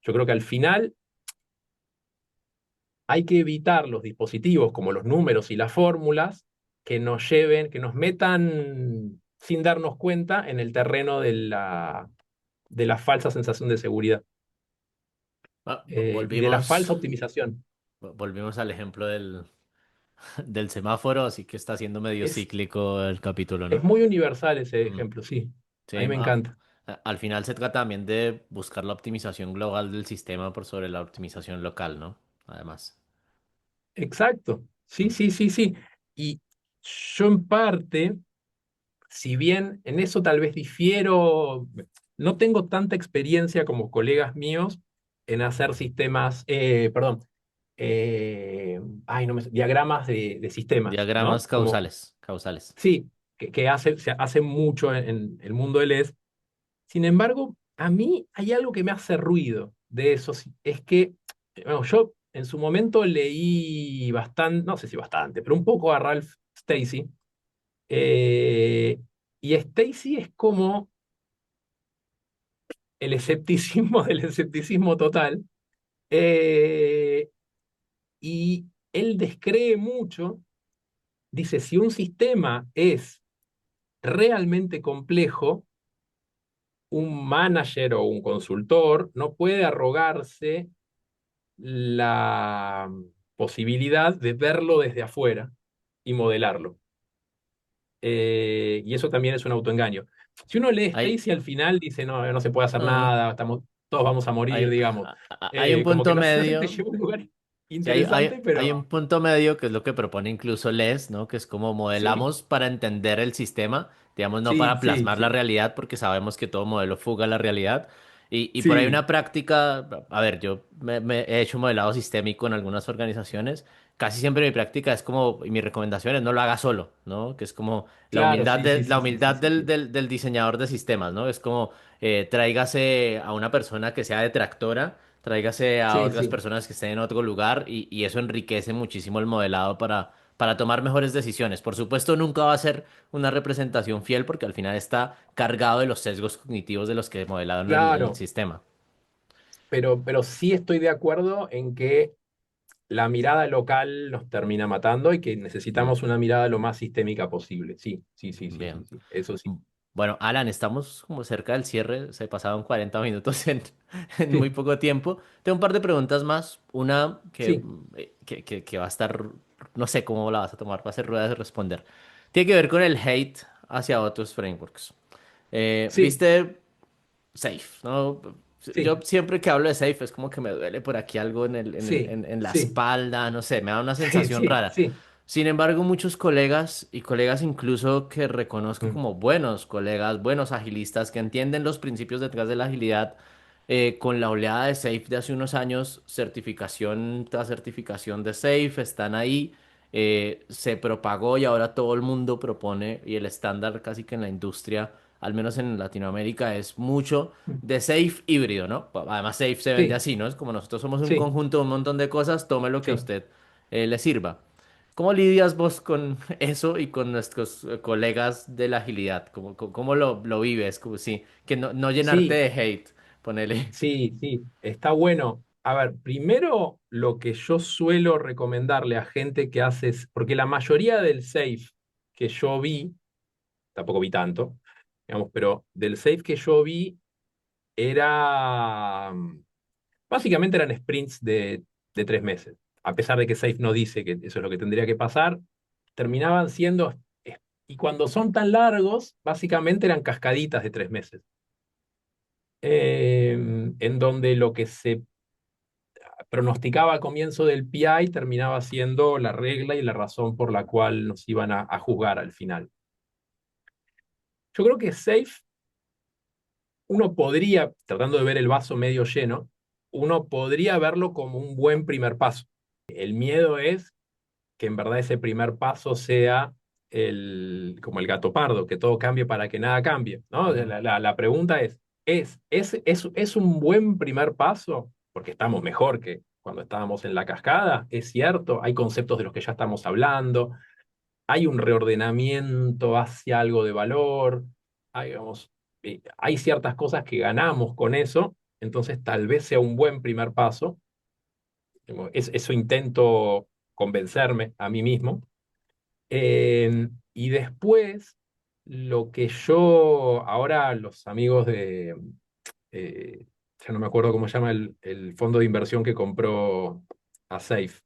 Yo creo que al final hay que evitar los dispositivos como los números y las fórmulas que nos lleven, que nos metan sin darnos cuenta en el terreno de la falsa sensación de seguridad y de la falsa Volvimos, optimización. volvimos al ejemplo del semáforo, así que está siendo medio Es, cíclico el capítulo, es ¿no? muy universal ese Mm. ejemplo, sí. A Sí, mí me encanta. al final se trata también de buscar la optimización global del sistema por sobre la optimización local, ¿no? Además. Exacto. Sí, Mm. sí, sí, sí. Y yo en parte, si bien en eso tal vez difiero, no tengo tanta experiencia como colegas míos en hacer sistemas, perdón, ay, no diagramas de sistemas, ¿no? Diagramas Como, causales, causales. sí, se hace mucho en el mundo del ES. Sin embargo, a mí hay algo que me hace ruido de eso, es que, bueno, yo en su momento leí bastante, no sé si bastante, pero un poco a Ralph Stacy, eh, y Stacy es como el escepticismo del escepticismo total, eh, y él descree mucho, dice, si un sistema es realmente complejo, un manager o un consultor no puede arrogarse la posibilidad de verlo desde afuera y modelarlo. Y eso también es un autoengaño. Si uno lee Hay, Stacy al final, dice, no, no se puede hacer ah, nada, todos vamos a morir, hay, digamos. hay un Como que punto no sé, te medio. lleva a un lugar Sí, hay, interesante, hay, hay un pero punto medio que es lo que propone incluso Les, ¿no? Que es como sí, modelamos para entender el sistema, digamos, no sí, para sí, plasmar la sí, realidad, porque sabemos que todo modelo fuga la realidad. Y por ahí sí, una práctica, a ver, yo me he hecho modelado sistémico en algunas organizaciones. Casi siempre mi práctica es como, y mi recomendación es no lo haga solo, ¿no? Que es como claro, sí, sí, la sí, sí, sí, humildad sí, sí, del diseñador de sistemas, ¿no? Es como, tráigase a una persona que sea detractora, tráigase a sí, otras sí, personas que estén en otro lugar y eso enriquece muchísimo el modelado para tomar mejores decisiones. Por supuesto, nunca va a ser una representación fiel porque al final está cargado de los sesgos cognitivos de los que modelaron el claro, sistema. pero sí estoy de acuerdo en que la mirada local nos termina matando y que Mm, necesitamos una mirada lo más sistémica posible. Sí, sí, sí, sí, sí, bien. sí, eso sí. Bueno, Alan, estamos como cerca del cierre, se pasaron 40 minutos en muy Sí, poco tiempo. Tengo un par de preguntas más. Una sí, que va a estar, no sé cómo la vas a tomar, va a ser rueda de responder. Tiene que ver con el hate hacia otros frameworks. sí, ¿Viste Safe? ¿No? Yo sí, siempre que hablo de Safe es como que me duele por aquí algo sí, en la sí, espalda, no sé, me da una sí, sensación sí, rara. sí, Sin embargo, muchos colegas y colegas incluso que reconozco Mm, como buenos colegas, buenos agilistas, que entienden los principios detrás de la agilidad, con la oleada de SAFe de hace unos años, certificación tras certificación de SAFe, están ahí, se propagó y ahora todo el mundo propone, y el estándar casi que en la industria, al menos en Latinoamérica, es mucho mm. de SAFe híbrido, ¿no? Además, SAFe se vende Sí, así, ¿no? Es como nosotros somos un sí, conjunto de un montón de cosas, tome lo que a sí, usted le sirva. ¿Cómo lidias vos con eso y con nuestros colegas de la agilidad? ¿Cómo lo vives? Como si, que no llenarte sí, de hate, ponele. sí, sí, está bueno. A ver, primero lo que yo suelo recomendarle a gente que hace, porque la mayoría del safe que yo vi, tampoco vi tanto, digamos, pero del safe que yo vi era, básicamente eran sprints de 3 meses. A pesar de que safe no dice que eso es lo que tendría que pasar, terminaban siendo, y cuando son tan largos, básicamente eran cascaditas de 3 meses. En donde lo que se pronosticaba al comienzo del PI terminaba siendo la regla y la razón por la cual nos iban a juzgar al final. Yo creo que Safe, uno podría, tratando de ver el vaso medio lleno, uno podría verlo como un buen primer paso. El miedo es que en verdad ese primer paso sea como el gato pardo, que todo cambie para que nada cambie, ¿no? Ujú. La pregunta ¿es un buen primer paso? Porque estamos mejor que cuando estábamos en la cascada, es cierto, hay conceptos de los que ya estamos hablando, hay un reordenamiento hacia algo de valor, digamos, hay ciertas cosas que ganamos con eso, entonces tal vez sea un buen primer paso. Eso intento convencerme a mí mismo. Y después, lo que yo, ahora los amigos eh, ya no me acuerdo cómo se llama el fondo de inversión que compró a Safe,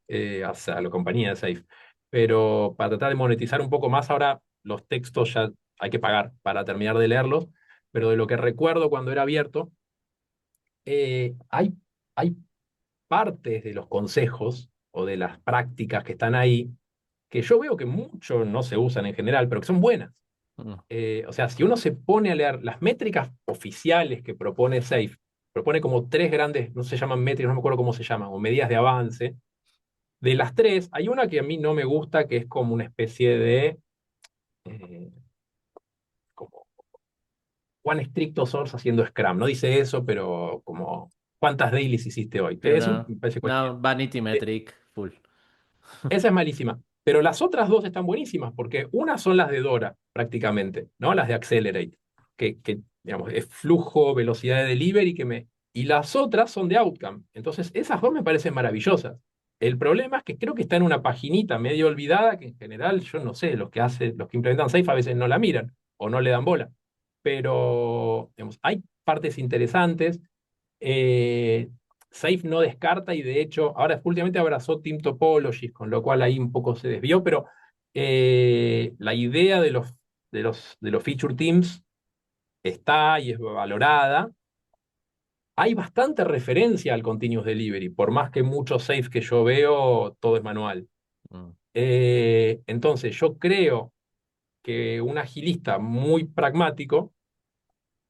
a la compañía de Safe, pero para tratar de monetizar un poco más, ahora los textos ya hay que pagar para terminar de leerlos, pero de lo que recuerdo cuando era abierto, hay partes de los consejos o de las prácticas que están ahí que yo veo que mucho no se usan en general, pero que son buenas. Mm. O sea, si uno se pone a leer las métricas oficiales que propone SAFe, propone como tres grandes, no se llaman métricas, no me acuerdo cómo se llaman, o medidas de avance. De las tres, hay una que a mí no me gusta, que es como una especie de, eh, como One Stricto Source haciendo Scrum. No dice eso, pero como, ¿cuántas dailies hiciste hoy? Sí, Eso una, me parece cualquiera. una vanity metric full. Esa es malísima. Pero las otras dos están buenísimas, porque una son las de Dora, prácticamente, ¿no? Las de Accelerate, digamos, es flujo, velocidad de delivery, y las otras son de Outcome. Entonces, esas dos me parecen maravillosas. El problema es que creo que está en una paginita medio olvidada, que en general, yo no sé, los que implementan Safe a veces no la miran o no le dan bola. Pero, digamos, hay partes interesantes. Eh, Safe no descarta y de hecho, ahora últimamente abrazó Team Topologies, con lo cual ahí un poco se desvió, pero la idea de los feature teams está y es valorada. Hay bastante referencia al continuous delivery, por más que muchos safe que yo veo, todo es manual. Mm. Entonces, yo creo que un agilista muy pragmático,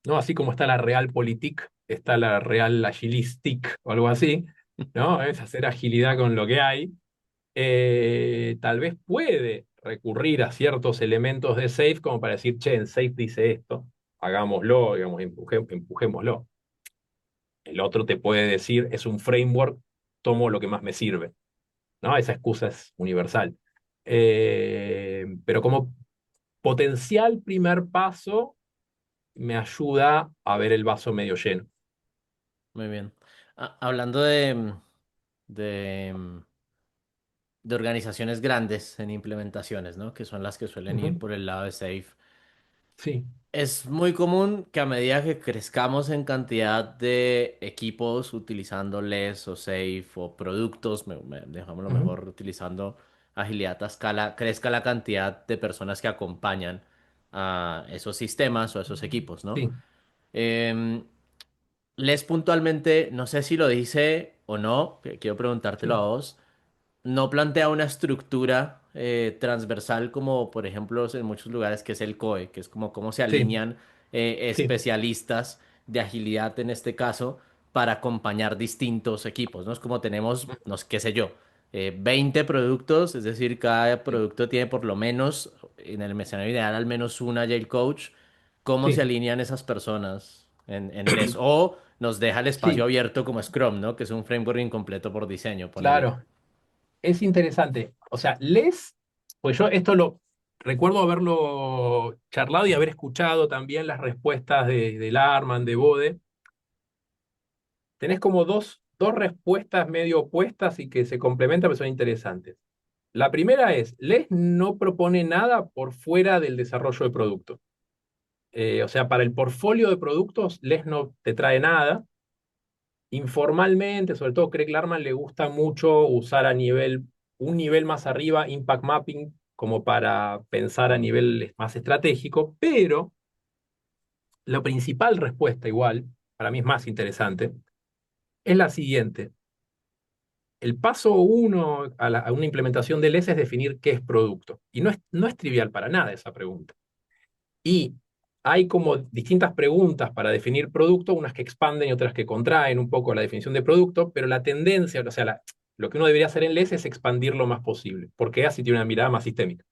¿no? Así como está la Realpolitik, está la Real Agilistic o algo así, ¿no? Es hacer agilidad con lo que hay. Tal vez puede recurrir a ciertos elementos de Safe como para decir, che, en Safe dice esto, hagámoslo, digamos, empujémoslo. El otro te puede decir, es un framework, tomo lo que más me sirve, ¿no? Esa excusa es universal. Pero como potencial primer paso, me ayuda a ver el vaso medio lleno. Muy bien. Hablando de, de organizaciones grandes en implementaciones, ¿no? Que son las que suelen ir Ujú. por el lado de Safe. Sí. Es muy común que a medida que crezcamos en cantidad de equipos utilizando LESS o SAFe o productos, dejámoslo Ujú. mejor, utilizando agilidad a escala, crezca la cantidad de personas que acompañan a esos sistemas o a esos equipos, ¿no? Sí, Em, LESS puntualmente, no sé si lo dice o no, quiero preguntártelo sí. a vos, no plantea una estructura transversal como por ejemplo en muchos lugares que es el COE, que es como cómo se Sí, alinean sí, especialistas de agilidad en este caso para acompañar distintos equipos, ¿no? Es como tenemos, no sé, qué sé yo, 20 productos, es decir, cada sí, producto tiene por lo menos, en el escenario ideal, al menos un Agile Coach. ¿Cómo se sí, alinean esas personas en LES? O nos deja el espacio sí, abierto como Scrum, ¿no? Que es un framework incompleto por diseño, ponele. claro. Es interesante. O sea, pues yo esto lo recuerdo haberlo charlado y haber escuchado también las respuestas de Larman, de Bode. Tenés como dos respuestas medio opuestas y que se complementan, pero son interesantes. La primera es, Les no propone nada por fuera del desarrollo de producto. O sea, para el portfolio de productos, Les no te trae nada. Informalmente, sobre todo Craig Larman le gusta mucho usar un nivel más arriba, impact mapping, como para pensar a nivel más estratégico, pero la principal respuesta igual, para mí es más interesante, es la siguiente. El paso uno a una implementación del S es definir qué es producto. Y no es trivial para nada esa pregunta. Y hay como distintas preguntas para definir producto, unas que expanden y otras que contraen un poco la definición de producto, pero la tendencia, o sea, lo que uno debería hacer en LES es expandir lo más posible, porque así tiene una mirada más sistémica.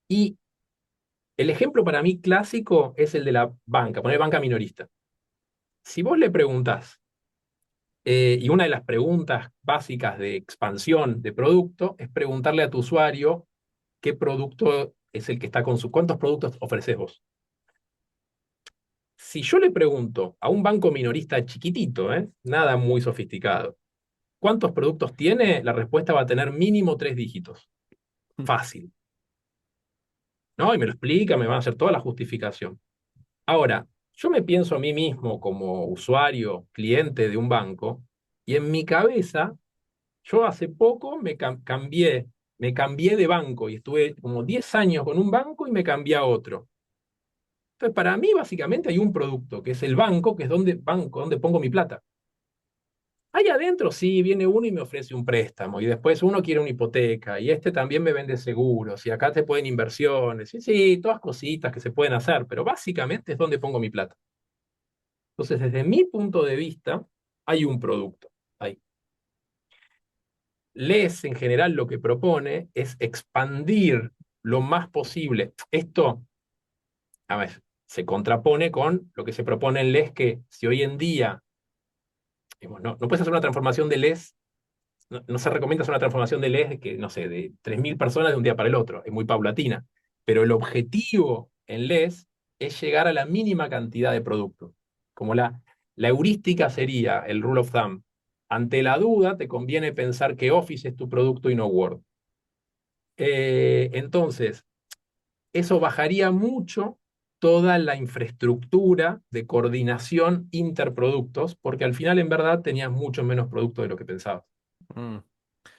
Y el ejemplo para mí clásico es el de la banca, poner banca minorista. Si vos le preguntás, y una de las preguntas básicas de expansión de producto es preguntarle a tu usuario qué producto es el que está con cuántos productos ofreces vos. Si yo le pregunto a un banco minorista chiquitito, nada muy sofisticado, ¿cuántos productos tiene? La respuesta va a tener mínimo 3 dígitos. Fácil, ¿no? Y me lo explica, me van a hacer toda la justificación. Ahora, yo me pienso a mí mismo como usuario, cliente de un banco, y en mi cabeza, yo hace poco me cambié de banco y estuve como 10 años con un banco y me cambié a otro. Entonces, para mí, básicamente, hay un producto, que es el banco, que es donde pongo mi plata. Ahí adentro sí, viene uno y me ofrece un préstamo, y después uno quiere una hipoteca, y este también me vende seguros, y acá te pueden inversiones, sí, sí, todas cositas que se pueden hacer, pero básicamente es donde pongo mi plata. Entonces, desde mi punto de vista, hay un producto ahí. LES en general lo que propone es expandir lo más posible. Esto, a ver, se contrapone con lo que se propone en LES, que si hoy en día, digamos, no puedes hacer una transformación de LES. No se recomienda hacer una transformación de LES que, no sé, de 3.000 personas de un día para el otro, es muy paulatina. Pero el objetivo en LES es llegar a la mínima cantidad de productos. Como la heurística sería el rule of thumb. Ante la duda, te conviene pensar que Office es tu producto y no Word. Entonces, eso bajaría mucho toda la infraestructura de coordinación interproductos, porque al final, en verdad, tenías mucho menos producto de lo que pensabas. Mm.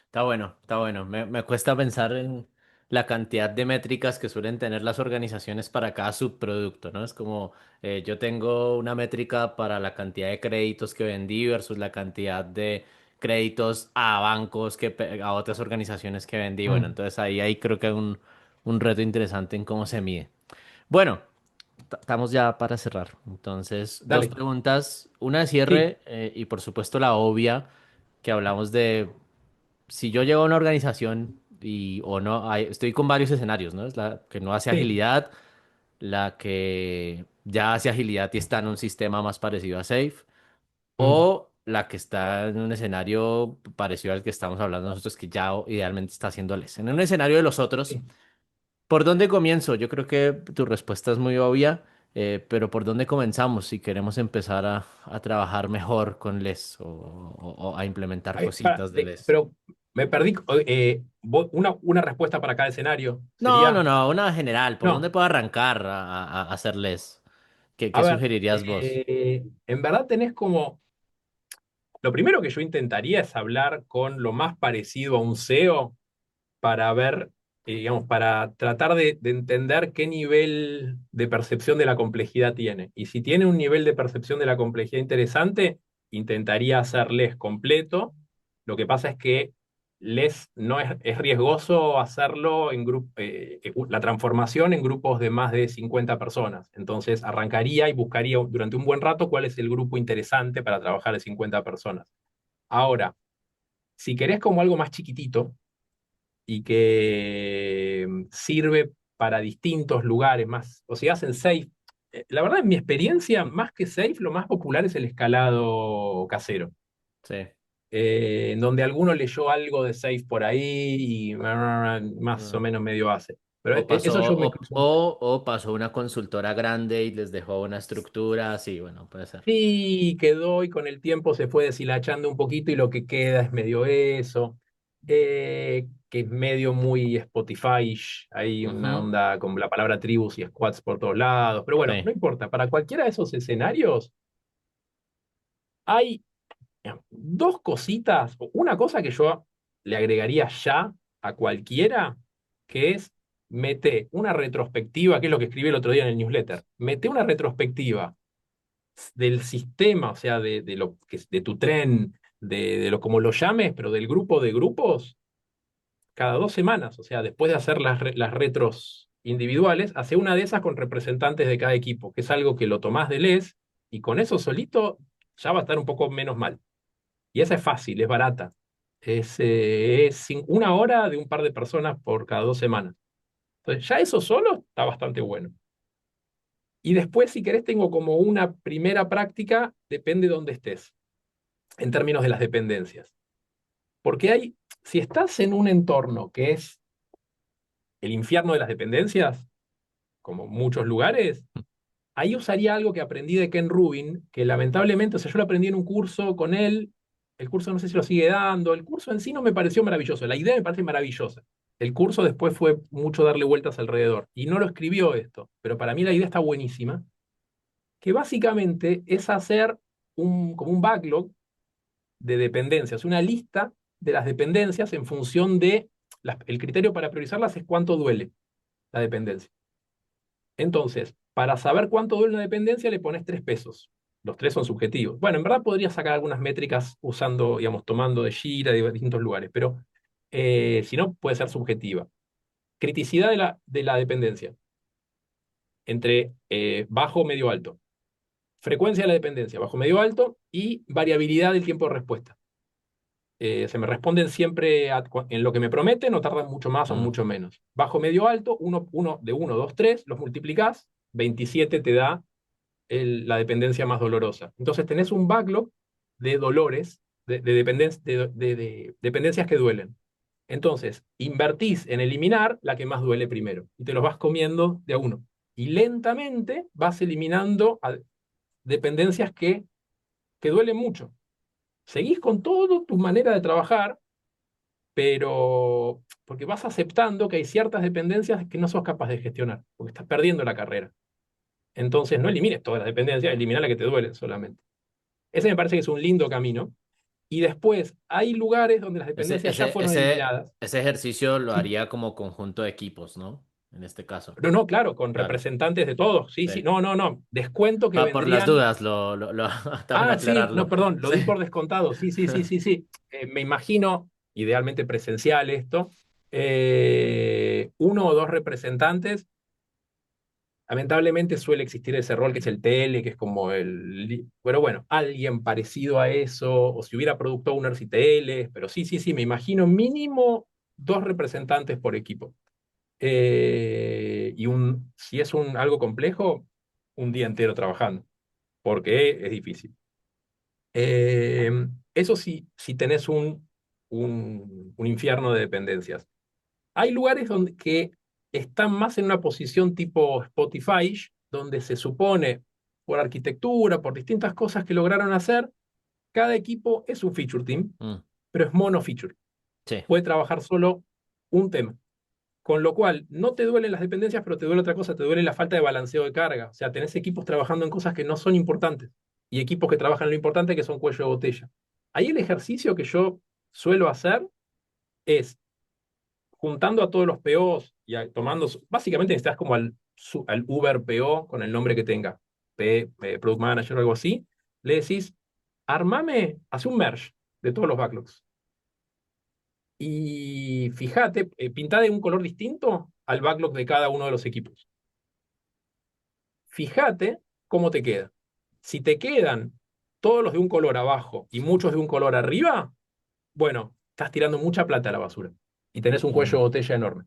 Está bueno, está bueno. Me cuesta pensar en la cantidad de métricas que suelen tener las organizaciones para cada subproducto, ¿no? Es como yo tengo una métrica para la cantidad de créditos que vendí versus la cantidad de créditos a bancos a otras organizaciones que vendí. Bueno, Mm, entonces ahí creo que hay un reto interesante en cómo se mide. Bueno, estamos ya para cerrar. Entonces, dos dale. preguntas. Una de Sí. cierre y por supuesto la obvia que hablamos de si yo llego a una organización y o no, estoy con varios escenarios, ¿no? Es la que no hace Sí. agilidad, la que ya hace agilidad y está en un sistema más parecido a Safe, Mm, o la que está en un escenario parecido al que estamos hablando nosotros, que ya idealmente está haciendo LES. En un escenario de los otros, sí. ¿por dónde comienzo? Yo creo que tu respuesta es muy obvia, pero ¿por dónde comenzamos si queremos empezar a trabajar mejor con LES o a implementar Ay, cositas de LES? pero me perdí. Una respuesta para cada escenario No, no, sería, no, una general. ¿Por dónde no, puedo arrancar a hacerles? ¿Qué a ver, sugerirías vos? en verdad tenés como, lo primero que yo intentaría es hablar con lo más parecido a un SEO para ver, digamos, para tratar de entender qué nivel de percepción de la complejidad tiene. Y si tiene un nivel de percepción de la complejidad interesante, intentaría hacerles completo. Lo que pasa es que no es riesgoso hacerlo la transformación en grupos de más de 50 personas. Entonces arrancaría y buscaría durante un buen rato cuál es el grupo interesante para trabajar de 50 personas. Ahora, si querés como algo más chiquitito y que sirve para distintos lugares, más, o sea, hacen safe. La verdad, en mi experiencia, más que safe, lo más popular es el escalado casero, Sí. en donde alguno leyó algo de safe por ahí y más o Ah. menos medio hace. Pero O pasó, eso yo me cruzo. o pasó una consultora grande y les dejó una estructura, sí, bueno, puede ser. Sí, quedó y con el tiempo se fue deshilachando un poquito y lo que queda es medio eso, que es medio muy Spotify, hay una Ujú. onda con la palabra tribus y squads por todos lados, pero bueno, Sí, no importa, para cualquiera de esos escenarios hay dos cositas, o una cosa que yo le agregaría ya a cualquiera, que es mete una retrospectiva, que es lo que escribí el otro día en el newsletter, mete una retrospectiva del sistema, o sea, de tu tren, de lo como lo llames, pero del grupo de grupos, cada 2 semanas, o sea, después de hacer las retros individuales, hace una de esas con representantes de cada equipo, que es algo que lo tomás de les y con eso solito ya va a estar un poco menos mal. Y esa es fácil, es barata. Es 1 hora de un par de personas por cada 2 semanas. Entonces, ya eso solo está bastante bueno. Y después, si querés, tengo como una primera práctica, depende de dónde estés, en términos de las dependencias. Porque si estás en un entorno que es el infierno de las dependencias, como muchos lugares, ahí usaría algo que aprendí de Ken Rubin, que lamentablemente, o sea, yo lo aprendí en un curso con él, el curso no sé si lo sigue dando, el curso en sí no me pareció maravilloso, la idea me parece maravillosa. El curso después fue mucho darle vueltas alrededor, y no lo escribió esto, pero para mí la idea está buenísima, que básicamente es hacer como un backlog de dependencias, una lista de las dependencias en función de, el criterio para priorizarlas es cuánto duele la dependencia. Entonces, para saber cuánto duele una dependencia, le pones 3 pesos. Los tres son subjetivos. Bueno, en verdad podría sacar algunas métricas usando, digamos, tomando de Jira de distintos lugares, pero si no, puede ser subjetiva. Criticidad de la dependencia, entre bajo, medio, alto. Frecuencia de la dependencia, bajo, medio, alto. Y variabilidad del tiempo de respuesta. Se me responden siempre en lo que me prometen, o tardan mucho más o mm, mucho menos. Bajo, medio, alto, de 1, 2, 3, los multiplicás, 27 te da la dependencia más dolorosa. Entonces tenés un backlog de dolores, de dependencias que duelen. Entonces, invertís en eliminar la que más duele primero y te los vas comiendo de a uno. Y lentamente vas eliminando dependencias que duelen mucho. Seguís con toda tu manera de trabajar, pero porque vas aceptando que hay ciertas dependencias que no sos capaz de gestionar, porque estás perdiendo la carrera. Entonces, no elimines todas las dependencias, elimina la que te duelen solamente. Ese me parece que es un lindo camino. Y después, hay lugares donde las Ese, dependencias ya ese, fueron ese, eliminadas. ese ejercicio lo Sí, haría como conjunto de equipos, ¿no? En este caso. pero no, claro, con Claro, representantes de todos. Sí, sí, sí. no, no, no. Descuento que Por las vendrían. dudas, también Sí, no, aclararlo. perdón, lo Sí. di por descontado. Sí, sí, sí, sí, sí. Me imagino, idealmente presencial esto, 1 o 2 representantes. Lamentablemente suele existir ese rol que es el TL, que es como Pero bueno, alguien parecido a eso, o si hubiera product owners y TLs, pero sí, sí, sí, me imagino mínimo 2 representantes por equipo. Y si es algo complejo, un día entero trabajando, porque es difícil. Eh, Eso sí, si tenés un infierno de dependencias. Hay lugares que están más en una posición tipo Spotify, donde se supone, por arquitectura, por distintas cosas que lograron hacer, cada equipo es un feature team, Mm, pero es mono feature. sí. Puede trabajar solo un tema. Con lo cual, no te duelen las dependencias, pero te duele otra cosa, te duele la falta de balanceo de carga. O sea, tenés equipos trabajando en cosas que no son importantes y equipos que trabajan en lo importante que son cuello de botella. Ahí el ejercicio que yo suelo hacer es juntando a todos los POs y tomando, básicamente necesitas como al Uber PO con el nombre que tenga, Product Manager o algo así, le decís, armame, hace un merge de todos los backlogs. y fíjate, pintá de un color distinto al backlog de cada uno de los equipos. Fíjate cómo te queda. Si te quedan todos los de un color abajo y muchos de un color arriba, bueno, estás tirando mucha plata a la basura y tenés un cuello de Mm, botella enorme.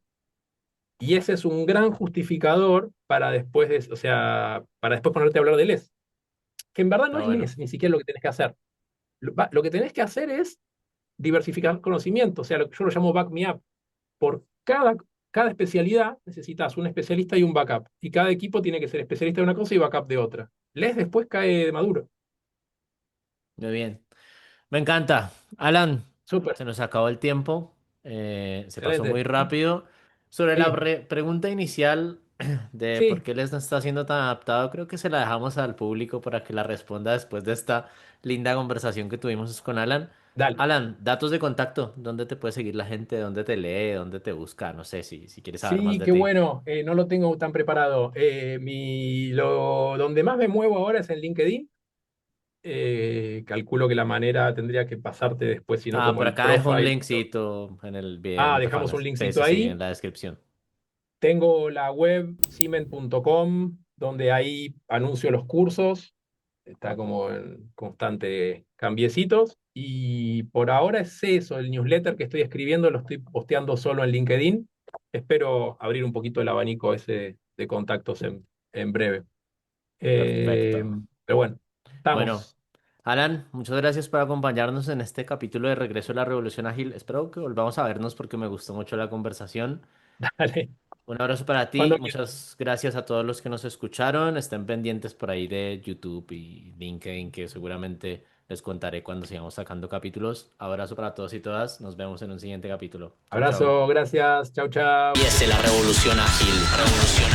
Y ese es un gran justificador para después, o sea, para después ponerte a hablar de LES. Que en verdad no está es bueno. LES, ni siquiera lo que tenés que hacer. Lo que tenés que hacer es diversificar conocimiento, o sea, lo que yo lo llamo back me up. Por cada especialidad necesitas un especialista y un backup. Y cada equipo tiene que ser especialista de una cosa y backup de otra. Les después cae de maduro. Muy bien. Me encanta. Alan, Súper, se nos acabó el tiempo. Se pasó muy excelente. rápido. Sobre la Sí, pregunta inicial de por sí, qué les no está siendo tan adaptado, creo que se la dejamos al público para que la responda después de esta linda conversación que tuvimos con Alan. dale. Alan, datos de contacto, ¿dónde te puede seguir la gente? ¿Dónde te lee? ¿Dónde te busca? No sé si quieres saber más Sí, de qué ti. bueno. No lo tengo tan preparado. Donde más me muevo ahora es en LinkedIn. Calculo que la manera tendría que pasarte después, sino Ah, como por el acá dejo un profile. linkcito en el video Ah, dejamos un interfaz. Sí, linkcito sí, sí, en ahí. la descripción. Tengo la web simen.com, donde ahí anuncio los cursos. Está como en constante cambiecitos. Y por ahora es eso, el newsletter que estoy escribiendo lo estoy posteando solo en LinkedIn. Espero abrir un poquito el abanico ese de contactos en breve. Eh, Perfecto. pero bueno, Bueno, estamos. Alan, muchas gracias por acompañarnos en este capítulo de Regreso a la Revolución Ágil. Espero que volvamos a vernos porque me gustó mucho la conversación. Dale, Un abrazo para ti. cuando quieras. Muchas gracias a todos los que nos escucharon. Estén pendientes por ahí de YouTube y LinkedIn, que seguramente les contaré cuando sigamos sacando capítulos. Abrazo para todos y todas. Nos vemos en un siguiente capítulo. Chao, chao. Abrazo, gracias. Chau, chau. Y es la Revolución Ágil. Revolución